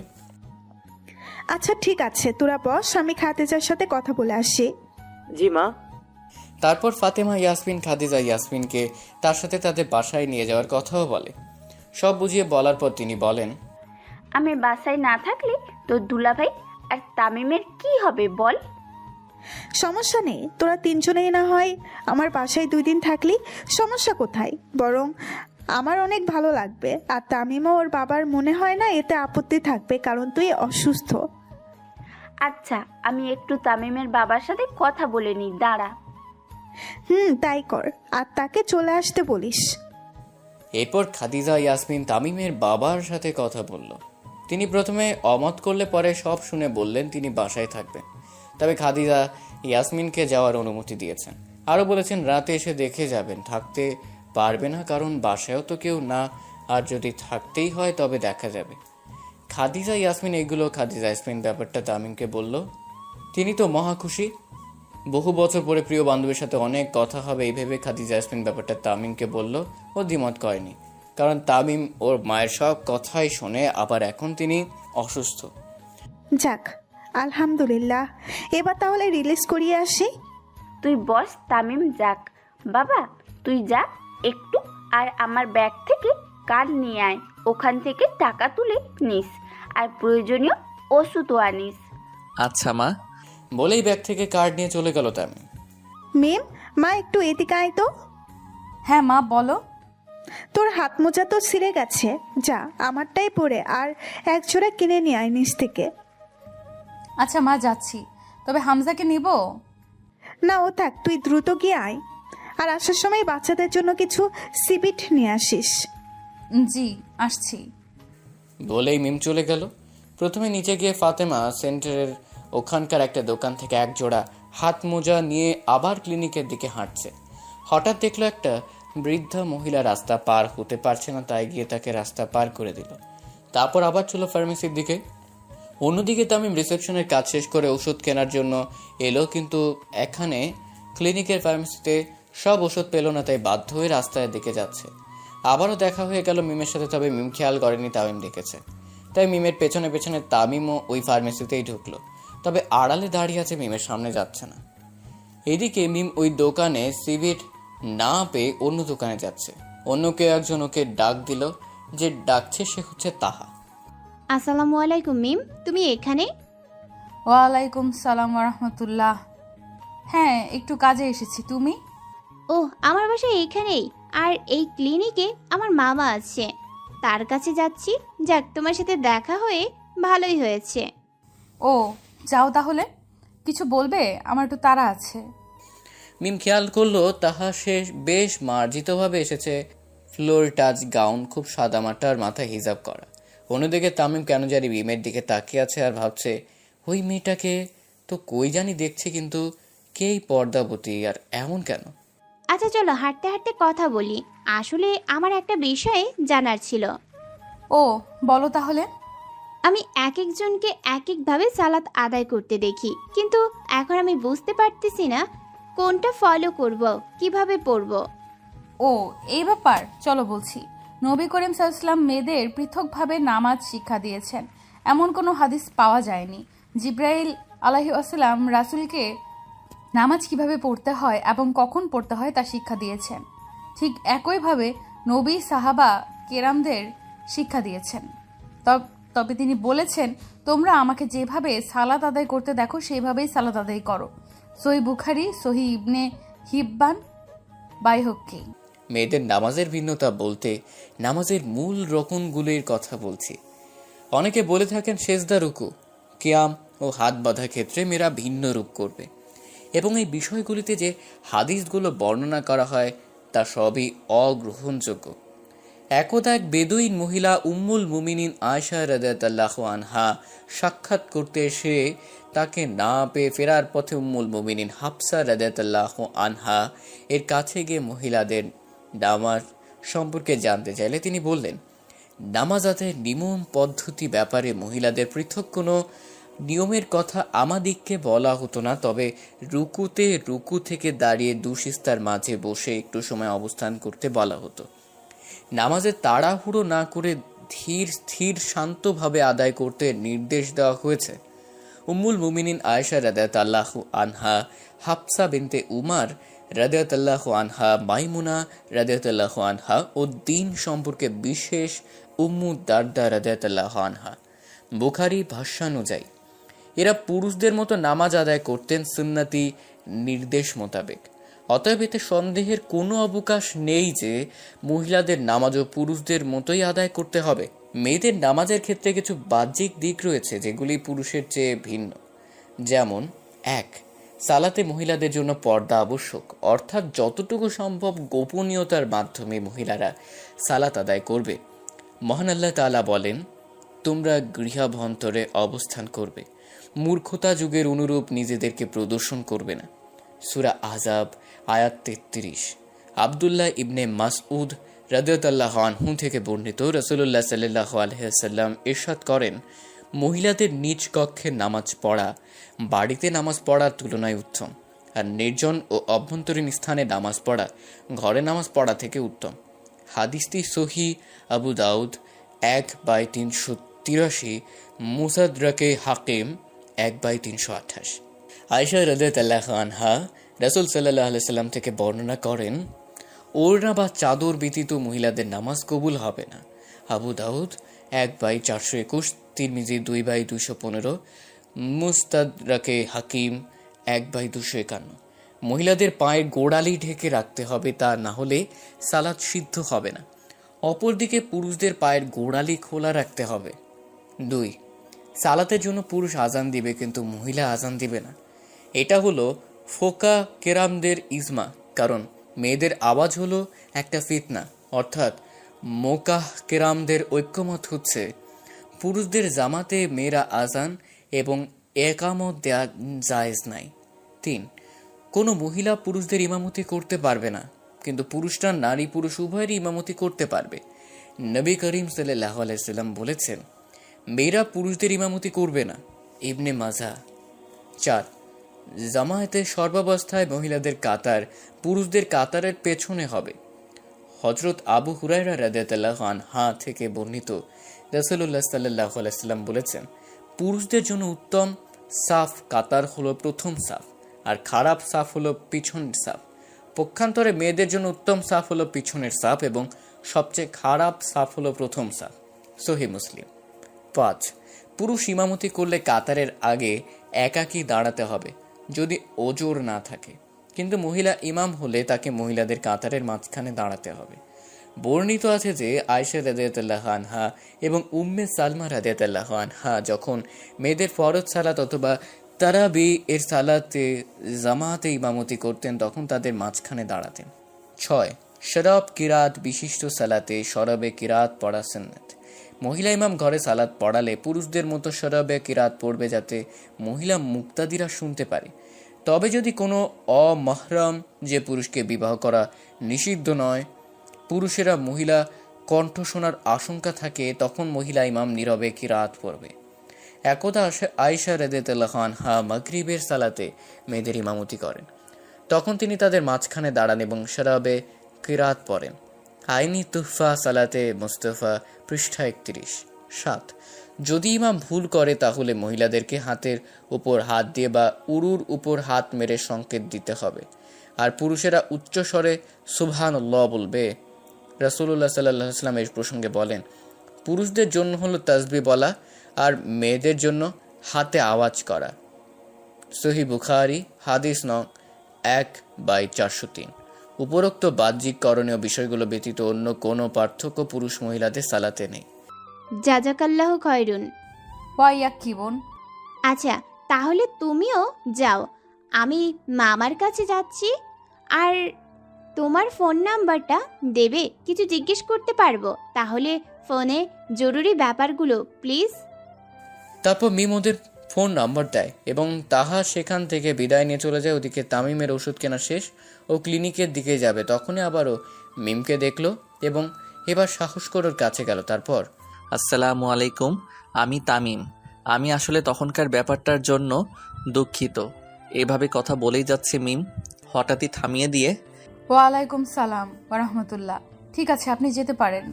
আচ্ছা ঠিক আছে, তোরা বস, আমি খাদিজার সাথে কথা বলে আসি। জি মা। তারপর ফাতেমা ইয়াসমিন খাদিজা ইয়াসমিনকে তার সাথে তাদের বাসায় নিয়ে যাওয়ার কথাও বলে। সব বুঝিয়ে বলার পর তিনি বলেন, আমি বাসায় না থাকলে তোর দুলাভাই আর তামিমের কি হবে বল? সমস্যা নেই, তোরা 3 জনেই না হয় আমার বাসায় 2 দিন থাকলি সমস্যা কোথায়? বরং আমার অনেক ভালো লাগবে। আর তামিমও ওর বাবার মনে হয় না এতে আপত্তি থাকবে, কারণ তুই অসুস্থ। আচ্ছা, আমি একটু তামিমের বাবার সাথে কথা বলে নিই, দাঁড়া। তাই কর, আর তাকে চলে আসতে বলিস। এরপর খাদিজা ইয়াসমিন তামিমের বাবার সাথে কথা বলল। তিনি প্রথমে অমত করলে পরে সব শুনে বললেন তিনি বাসায় থাকবেন। তবে খাদিজা ইয়াসমিনকে যাওয়ার অনুমতি দিয়েছেন। আরও বলেছেন রাতে এসে দেখে যাবেন, থাকতে পারবে না কারণ বাসায়ও তো কেউ না, আর যদি থাকতেই হয় তবে দেখা যাবে। খাদিজা ইয়াসমিন এগুলো খাদিজা ইয়াসমিন ব্যাপারটা তামিমকে বলল। তিনি তো মহা খুশি। বহু বছর পরে প্রিয় বান্ধবীর সাথে অনেক কথা হবে এই ভেবে খাদিজা ইয়াসমিন ব্যাপারটা তামিমকে বলল। ও দ্বিমত করেনি, কারণ তামিম ওর মায়ের সব কথাই শোনে, আবার এখন তিনি অসুস্থ। যাক, আলহামদুলিল্লাহ। এবার তাহলে রিলিজ করিয়ে আসি। তুই বস, তামিম যাক। বাবা তুই যা একটু, আর আমার ব্যাগ থেকে কার্ড নিয়ে আয়, ওখান থেকে টাকা তুলে নিস, আর প্রয়োজনীয় ওষুধও আনিস। আচ্ছা মা। বলেই ব্যাগ থেকে কার্ড নিয়ে চলে গেল তামিম। মেম, মা একটু এদিকে আয় তো। হ্যাঁ মা, বলো। তোর হাত মোজা তো ছিঁড়ে গেছে, যা আমারটাই পরে আর 1 জোড়া কিনে নিয়ে আয় নিচ থেকে। আচ্ছা মা, যাচ্ছি। তবে হামজাকে নিব না, ও থাক, তুই দ্রুত গিয়ে আয়। আর আসার সময় বাচ্চাদের জন্য কিছু সিবিট নিয়ে আসিস। জি, আসছি। বলেই মিম চলে গেল। প্রথমে নিচে গিয়ে ফাতেমা সেন্টারের ওখানকার একটা দোকান থেকে 1 জোড়া হাত মোজা নিয়ে আবার ক্লিনিকের দিকে হাঁটছে। হঠাৎ দেখলো একটা বৃদ্ধা মহিলা রাস্তা পার হতে পারছে না, তাই গিয়ে তাকে রাস্তা পার করে দিল। তারপর আবার চলো ফার্মেসির দিকে। অন্যদিকে তামিম রিসেপশনের কাজ শেষ করে ওষুধ কেনার জন্য এলো, কিন্তু এখানে ক্লিনিকের ফার্মেসিতে সব ওষুধ পেল না, তাই বাধ্য হয়ে রাস্তার দিকে যাচ্ছে। আবারও দেখা হয়ে গেল মিমের সাথে, তবে মিম খেয়াল করেনি তামিম দেখেছে। তাই মিমের পেছনে পেছনে তামিমও ওই ফার্মেসিতেই ঢুকলো, তবে আড়ালে দাঁড়িয়ে আছে, মিমের সামনে যাচ্ছে না। এদিকে মিম ওই দোকানে সিভিট না পেয়ে অন্য দোকানে যাচ্ছে। অন্য কেউ একজন ওকে ডাক দিল। যে ডাকছে সে হচ্ছে তাহা। আসসালামু আলাইকুম মিম, তুমি এখানে? ওয়ালাইকুম সালাম রাহমাতুল্লাহ। হ্যাঁ, একটু কাজে এসেছি। তুমি? ও, আমার বাসা এইখানেই। আর এই ক্লিনিকে আমার মামা আছে, তার কাছে যাচ্ছি। যাক, তোমার সাথে দেখা হয়ে ভালোই হয়েছে। ও, যাও তাহলে। কিছু বলবে? আমার একটু তাড়া আছে। মিম খেয়াল করলো তাহা সে বেশ মার্জিতভাবে এসেছে। ফ্লোর টাচ গাউন, খুব সাদামাটার, মাথায় হিজাব করা। অন্যদিকে তামিম কেন জানি মিমের দিকে তাকিয়ে আছে আর ভাবছে, ওই মেয়েটাকে তো কই জানি দেখছে, কিন্তু কেই পর্দাবতী আর এমন কেন? আচ্ছা চলো হাঁটতে হাঁটতে কথা বলি। আসলে আমার একটা বিষয়ে জানার ছিল। ও, বলো তাহলে। আমি এক একজনকে এক একভাবে সালাত আদায় করতে দেখি, কিন্তু এখন আমি বুঝতে পারতেছি না কোনটা ফলো করব, কিভাবে পড়ব। ও, এই ব্যাপার, চলো বলছি। নবী করিম সাল্লাল্লাহু আলাইহি ওয়াসাল্লাম মেয়েদের পৃথকভাবে নামাজ শিক্ষা দিয়েছেন, এমন কোনো হাদিস পাওয়া যায়নি। জিব্রাইল আলাইহিস সালাম রাসূলকে নামাজ কিভাবে পড়তে হয় এবং কখন পড়তে হয় তা শিক্ষা দিয়েছেন। ঠিক একইভাবে নবী সাহাবা কেরামদের শিক্ষা দিয়েছেন। তবে তিনি বলেছেন, তোমরা আমাকে যেভাবে সালাত আদায় করতে দেখো সেইভাবেই সালাত আদায় করো। সহিহ বুখারী, সহিহ ইবনে হিব্বান, বাইহক্কি। মেয়েদের নামাজের ভিন্নতা বলতে নামাজের মূল রকমগুলির কথা বলছি। অনেকে বলে থাকেন সেজদা, রুকু, কিয়াম ও হাত বাঁধার ক্ষেত্রে মেয়েরা ভিন্ন রূপ করবে, এবং এই বিষয়গুলিতে যে হাদিসগুলো বর্ণনা করা হয় তা সবই অগ্রহণযোগ্য। একদা এক বেদুইন মহিলা উম্মুল মুমিনিন আয়েশা রাদিয়াল্লাহু আনহা সাক্ষাৎ করতে এসে তাকে না পেয়ে ফেরার পথে উম্মুল মুমিনিন হাফসা রাদিয়াল্লাহু আনহা এর কাছে গিয়ে মহিলাদের নামাজ সম্পর্কে জানতে চাইলে তিনি বললেন, নামাজাতের নিয়ম পদ্ধতি ব্যাপারে মহিলাদের পৃথক কোনো নিয়মের কথা আমাদিগকে বলা হতো না, তবে রুকুতে রুকু থেকে দাঁড়িয়ে দুশিস্তার মাঝে বসে একটু সময় অবস্থান করতে বলা হতো। নামাজে তাড়াহুড়ো না করে ধীর স্থির শান্তভাবে আদায় করতে নির্দেশ দেওয়া হয়েছে। উম্মুল মুমিনিন আয়েশা রাদিয়াল্লাহু আনহা, হাফসা বিনতে উমার রাদিয়াল্লাহু আনহা, মাইমুনা রাদিয়াল্লাহু আনহা ও দ্বীন সম্পর্কে বিশেষ উম্মু দারদা রাদিয়াল্লাহু আনহা। বুখারী ভাষ্যানুযায়ী এরা পুরুষদের মতো নামাজ আদায় করতেন সুন্নতি নির্দেশ মোতাবেক। অতএব এতে সন্দেহের কোনো অবকাশ নেই যে মহিলাদের নামাজও পুরুষদের মতোই আদায় করতে হবে। মেয়েদের নামাজের ক্ষেত্রে কিছু বাহ্যিক দিক রয়েছে যেগুলি পুরুষের চেয়ে ভিন্ন। যেমন 1. সালাতে মহিলাদের জন্য পর্দা আবশ্যক, অর্থাৎ যতটুকু সম্ভব গোপনীয়তার মাধ্যমে মহিলারা সালাত আদায় করবে। মহান আল্লাহ তাআলা বলেন, তোমরা গৃহাভ্যন্তরে অবস্থান করবে, মূর্খতা যুগের অনুরূপ নিজেদেরকে প্রদর্শন করবে না। সূরা আহজাব আয়াত 33। আব্দুল্লাহ ইবনে মাসউদ রাদিয়াল্লাহু আনহু থেকে বর্ণিত, রাসূলুল্লাহ সাল্লাল্লাহু আলাইহি ওয়াসাল্লাম ইরশাদ করেন, মহিলাদের নিজ কক্ষে নামাজ পড়া বাড়িতে নামাজ পড়ার তুলনায় উত্তম, আর নির্জন ও অভ্যন্তরীণ স্থানে নামাজ পড়া ঘরে নামাজ পড়া থেকে উত্তম। হাদিসটি সহিহ আবু দাউদ 1/383, মুসাদরাকে হাকিম 1/328। আয়েশা রাদিয়াল্লাহু আনহা রাসূল সাল্লাল্লাহু আলাইহি ওয়াসাল্লাম থেকে বর্ণনা করেন, ওড়না বা চাদর ব্যতীত মহিলাদের নামাজ কবুল হবে না। আবু দাউদ 1/421, তিরমিজি 2/215, মুস্তাদরাকে হাকিম 1/251। মহিলাদের পায়ের গোড়ালি ঢেকে রাখতে হবে, তা না হলে সালাত সিদ্ধ হবে না। অপরদিকে পুরুষদের পায়ের গোড়ালি খোলা রাখতে হবে। 2. সালাতের জন্য পুরুষ আজান দিবে কিন্তু মহিলা আজান দিবে না। এটা হলো ফোকা কেরামদের ইজমা, কারণ মেয়েদের আওয়াজ হলো একটা ফিতনা, অর্থাৎ মোকাহ কেরামদের ঐক্যমত হচ্ছে পুরুষদের জামাতে মেয়েরা আজান এবং একামত দেয়া জায়েজ নাই। 3. কোনো মহিলা পুরুষদের ইমামতি করতে পারবে না, কিন্তু পুরুষরা নারী পুরুষ উভয়েরই ইমামতি করতে পারবে। নবী করিম সাল্লাল্লাহু আলাইহি ওয়াসাল্লাম বলেছেন, মেয়েরা পুরুষদের ইমামতি করবে না। ইবনে মাজাহ। 4. জামায়াতে সর্বাবস্থায় মহিলাদের কাতার পুরুষদের কাতারের পেছনে হবে। হযরত আবু হুরায়রা রাদিয়াল্লাহু আনহু থেকে বর্ণিত, রাসূলুল্লাহ সাল্লাল্লাহু আলাইহি ওয়াসাল্লাম বলেছেন, পুরুষদের জন্য উত্তম সাফ কাতার হলো প্রথম সাফ, আর খারাপ সাফ হলো পিছনের সাফ। পক্ষান্তরে মেয়েদের জন্য উত্তম সাফ হলো পিছনের সাফ এবং সবচেয়ে খারাপ সাফ হলো প্রথম সাফ। সহিহ মুসলিম। 5. পুরুষ ইমামতি করলে কাতারের আগে একাকী দাঁড়াতে হবে যদি ওজোর না থাকে, কিন্তু মহিলা ইমাম হলে তাকে মহিলাদের কাতারের মাঝখানে দাঁড়াতে হবে। বর্ণিত আছে যে আয়েশা রাদিয়াল্লাহু আনহা এবং উম্মে সালমা রাদিয়াল্লাহু আনহা যখন মেয়েদের ফরজ সালাত অথবা তারাবি এর সালাতে জামাতে ইমামতি করতেন তখন তাদের মাঝখানে দাঁড়াতেন। 6. শরাব কিরাত বিশিষ্ট সালাতে শরাবে কিরাত পড়া সুন্নাত। মহিলা ইমাম ঘরে সালাত পড়ালে পুরুষদের মতো শরাবে কিরাত পড়বে যাতে মহিলা মুক্তাদিরা শুনতে পারে। তবে যদি কোনো অমাহরাম যে পুরুষকে বিবাহ করা নিষিদ্ধ নয়, পুরুষেরা মহিলা কণ্ঠ শোনার আশঙ্কা থাকে, তখন মহিলা ইমাম নীরবে কিরাত পড়বে। একদা আয়েশা রাদিয়াল্লাহু আনহা মাগরিবের সালাতে মেয়েদের ইমামতি করেন। তখন তিনি তাদের মাঝখানে দাঁড়ান এবং শরাবে কিরাত পড়েন। আইনি তুহফা সালাতে মুস্তাফা পৃষ্ঠা 31। 7. যদি ইমাম ভুল করে তাহলে মহিলাদেরকে হাতের উপর হাত দিয়ে বা উরুর উপর হাত মেরে সংকেত দিতে হবে, আর পুরুষেরা উচ্চ স্বরে সুবহানাল্লাহ বলবে। রাসূলুল্লাহ সাল্লাল্লাহু আলাইহি ওয়াসাল্লাম এই প্রসঙ্গে বলেন, পুরুষদের জন্য হলো তাসবিহ বলা আর মেয়েদের জন্য হাতে আওয়াজ করা। সহিহ বুখারী হাদিস নং 1/403। উপরোক্ত বাহ্যিক করণীয় বিষয়গুলো ব্যতীত অন্য কোনো পার্থক্য পুরুষ মহিলাদের সালাতে নেই। জাজাকাল্লাহ খয়রুন। ওয়াইয়াক কি বোন? আচ্ছা, তাহলে তুমিও যাও, আমি মামার কাছে যাচ্ছি। আর তোমার ফোন নাম্বারটা দেবে, কিছু জিজ্ঞেস করতে পারবো তাহলে ফোনে, জরুরি ব্যাপারগুলো প্লিজ। তারপর মিম ওদের ফোন নাম্বার দেয় এবং তাহা সেখান থেকে বিদায় নিয়ে চলে যায়। ওদিকে তামিমের ওষুধ কেনা শেষ, ও ক্লিনিকের দিকে যাবে, তখনই আবারও মিমকে দেখলো এবং এবার সাহস করে ওর কাছে গেল। তারপর, আসসালামু আলাইকুম, আমি তামিম। আমি আসলে তখনকার ব্যাপারটার জন্য দুঃখিত। এভাবে কথা বলেই যাচ্ছে মিম হঠাৎই থামিয়ে দিয়ে, ওয়ালাইকুম সালাম ওয়া রাহমাতুল্লাহ। ঠিক আছে, আপনি যেতে পারেন।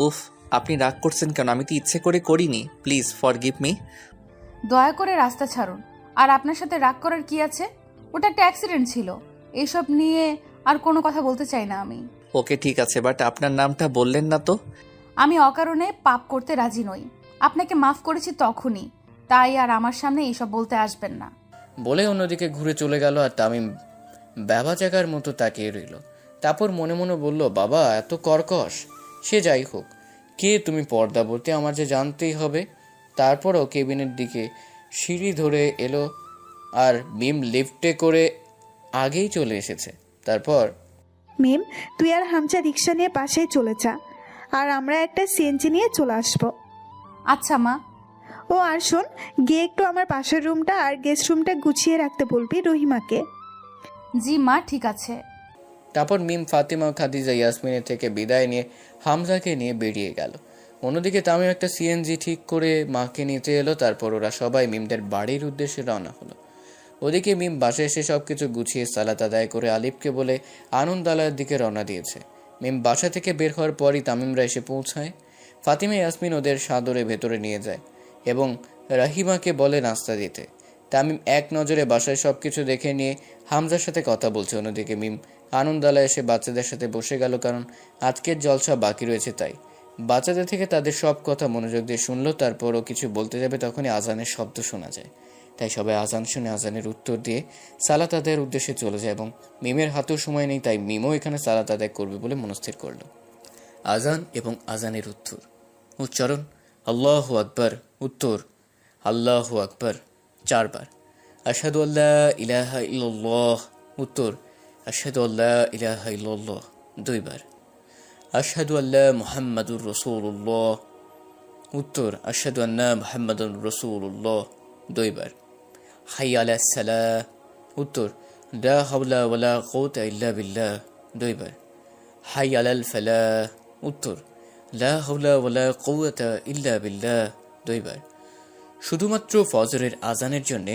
উফ, আপনি রাগ করছেন কেন? আমি তো ইচ্ছে করে করিনি, প্লিজ ফরগিভ মি। দয়া করে রাস্তা ছাড়ুন। আর আপনার সাথে রাগ করার কি আছে? ওটা একটা অ্যাক্সিডেন্ট ছিল, এইসব নিয়ে আর কোনো কথা বলতে চাই না আমি। ওকে ঠিক আছে, বাট আপনার নামটা বললেন না তো। আমি অকারণে পাপ করতে রাজি নই, আপনাকে মাফ করেছি তখনই, তাই আর আমার সামনে এইসব বলতে আসবেন না বলে অন্যদিকে ঘুরে চলে গেল। আর তামিম বাবা জাগার মতো তাকিয়ে রইল। তারপর মনে মনে বলল, বাবা এত কর্কশ। সে যাই হোক, কে তুমি পর্দাবতী আমার যে জানতেই হবে। তারপরও কেবিনের দিকে সিঁড়ি ধরে এলো আর মিম লিফটে করে আগেই চলে এসেছে। তারপর, মিম তুই আর হামচা রিক্সা নিয়ে পাশেই চলে যা, আর আমরা একটা সিএনজি নিয়ে চলে আসবো। আচ্ছা মা। ও আর শোন, গিয়ে একটু আমার পাশের রুমটা আর গেস্ট রুমটা গুছিয়ে রাখতে বলবি রহিমাকে। জি মা, ঠিক আছে। তারপর মিম ফাতিমা খাদিজা ইয়াসমিনের থেকে বিদায় নিয়ে হামজাকে নিয়ে বেরিয়ে গেল। অন্যদিকে তামিম একটা সিএনজি ঠিক করে মাকে নিতে এলো। তারপর ওরা সবাই মিমদের বাড়ির উদ্দেশ্যে রওনা হলো। ওদিকে মিম বাসায় এসে সবকিছু গুছিয়ে সালাত আদায় করে আলিফকে বলে আনন্দালয়ের দিকে রওনা দিয়েছে। মিম বাসা থেকে বের হওয়ার পরই তামিমরা এসে পৌঁছায়। ফাতিমা ইয়াসমিন ওদের সাদরে ভেতরে নিয়ে যায় এবং রাহিমাকে বলে নাস্তা দিতে। তামিম এক নজরে বাসায় সবকিছু দেখে নিয়ে হামজার সাথে কথা বলছে। অন্যদিকে মিম আনন্দালয়ে এসে বাচ্চাদের সাথে বসে গেল, কারণ আজকের জলসা বাকি রয়েছে। তাই বাচ্চাদের থেকে তাদের সব কথা মনোযোগ দিয়ে শুনলো। তারপরও কিছু বলতে যাবে তখনই আজানের শব্দ শোনা যায়। তাই সবাই আজান শুনে আজানের উত্তর দিয়ে সালাত আদায়ের উদ্দেশ্যে চলে যায় এবং মিমের হাতেও সময় নেই, তাই মিমও এখানে সালাত আদায় করবে বলে মনস্থির করলো। আজান এবং আজানের উত্তর উচ্চারণ: আল্লাহু আকবার। উত্তর: আল্লাহু আকবার 4 বার। আশহাদু আল্লা ইলাহা ইল্লাল্লাহ। উত্তর: আশহাদু আল্লা ইলাহা ইল্লাল্লাহ 2 বার। আশহাদু আল্লা মুহাম্মাদুর রাসূলুল্লাহ। উত্তর: আশহাদু আন্না মুহাম্মাদুর রাসূলুল্লাহ 2 বার। হাইয়া আলাস সালাহ। উত্তর: লা হাওলা ওয়ালা কুওয়াতা ইল্লা বিল্লাহ 2 বার। হাইয়া আলাল ফালাহ। উত্তর: লা হাওলা ওয়ালা কুওয়াতা ইল্লা বিল্লাহ 2 বার। শুধুমাত্র ফজরের আজানের জন্য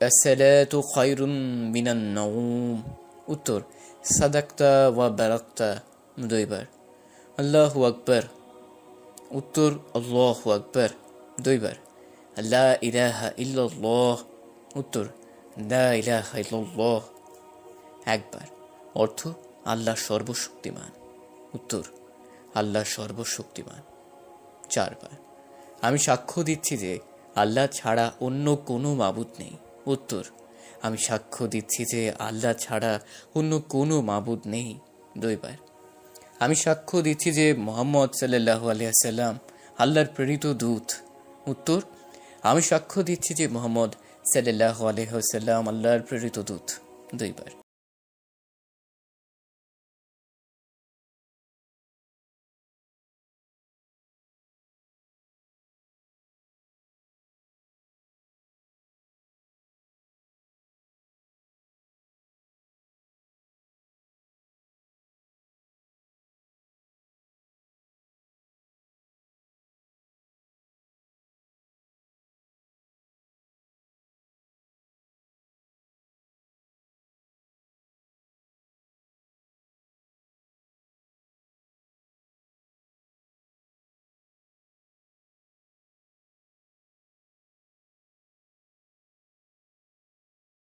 আসসালাতু খায়রুম মিনান নাওম। উত্তর: সাদাকতা ওয়া বারাকতা 2 বার। আল্লাহু আকবার। উত্তর: আল্লাহু আকবার 2 বার। লা ইলাহা ইল্লাল্লাহ। উত্তর: লা ইলাহা ইল্লাল্লাহ। একবার। অর্থ আল্লাহ সর্বশক্তিমান। উত্তর আল্লাহ সর্বশক্তিমান। 4 বার। আমি সাক্ষ্য দিচ্ছি যে আল্লাহ ছাড়া অন্য কোনো মাবুদ নেই। উত্তর আমি সাক্ষ্য দিচ্ছি যে আল্লাহ ছাড়া অন্য কোনো মাবুদ নেই। 2 বার। আমি সাক্ষ্য দিচ্ছি যে মুহাম্মদ সাল্লাল্লাহু আলাইহি ওয়াসাল্লাম আল্লাহর প্রেরিত দূত। উত্তর আমি সাক্ষ্য দিচ্ছি যে মুহাম্মদ সাল্লাল্লাহু আলাইহি ওয়াসাল্লাম আল্লাহর প্রেরিত দূত। 2 বার।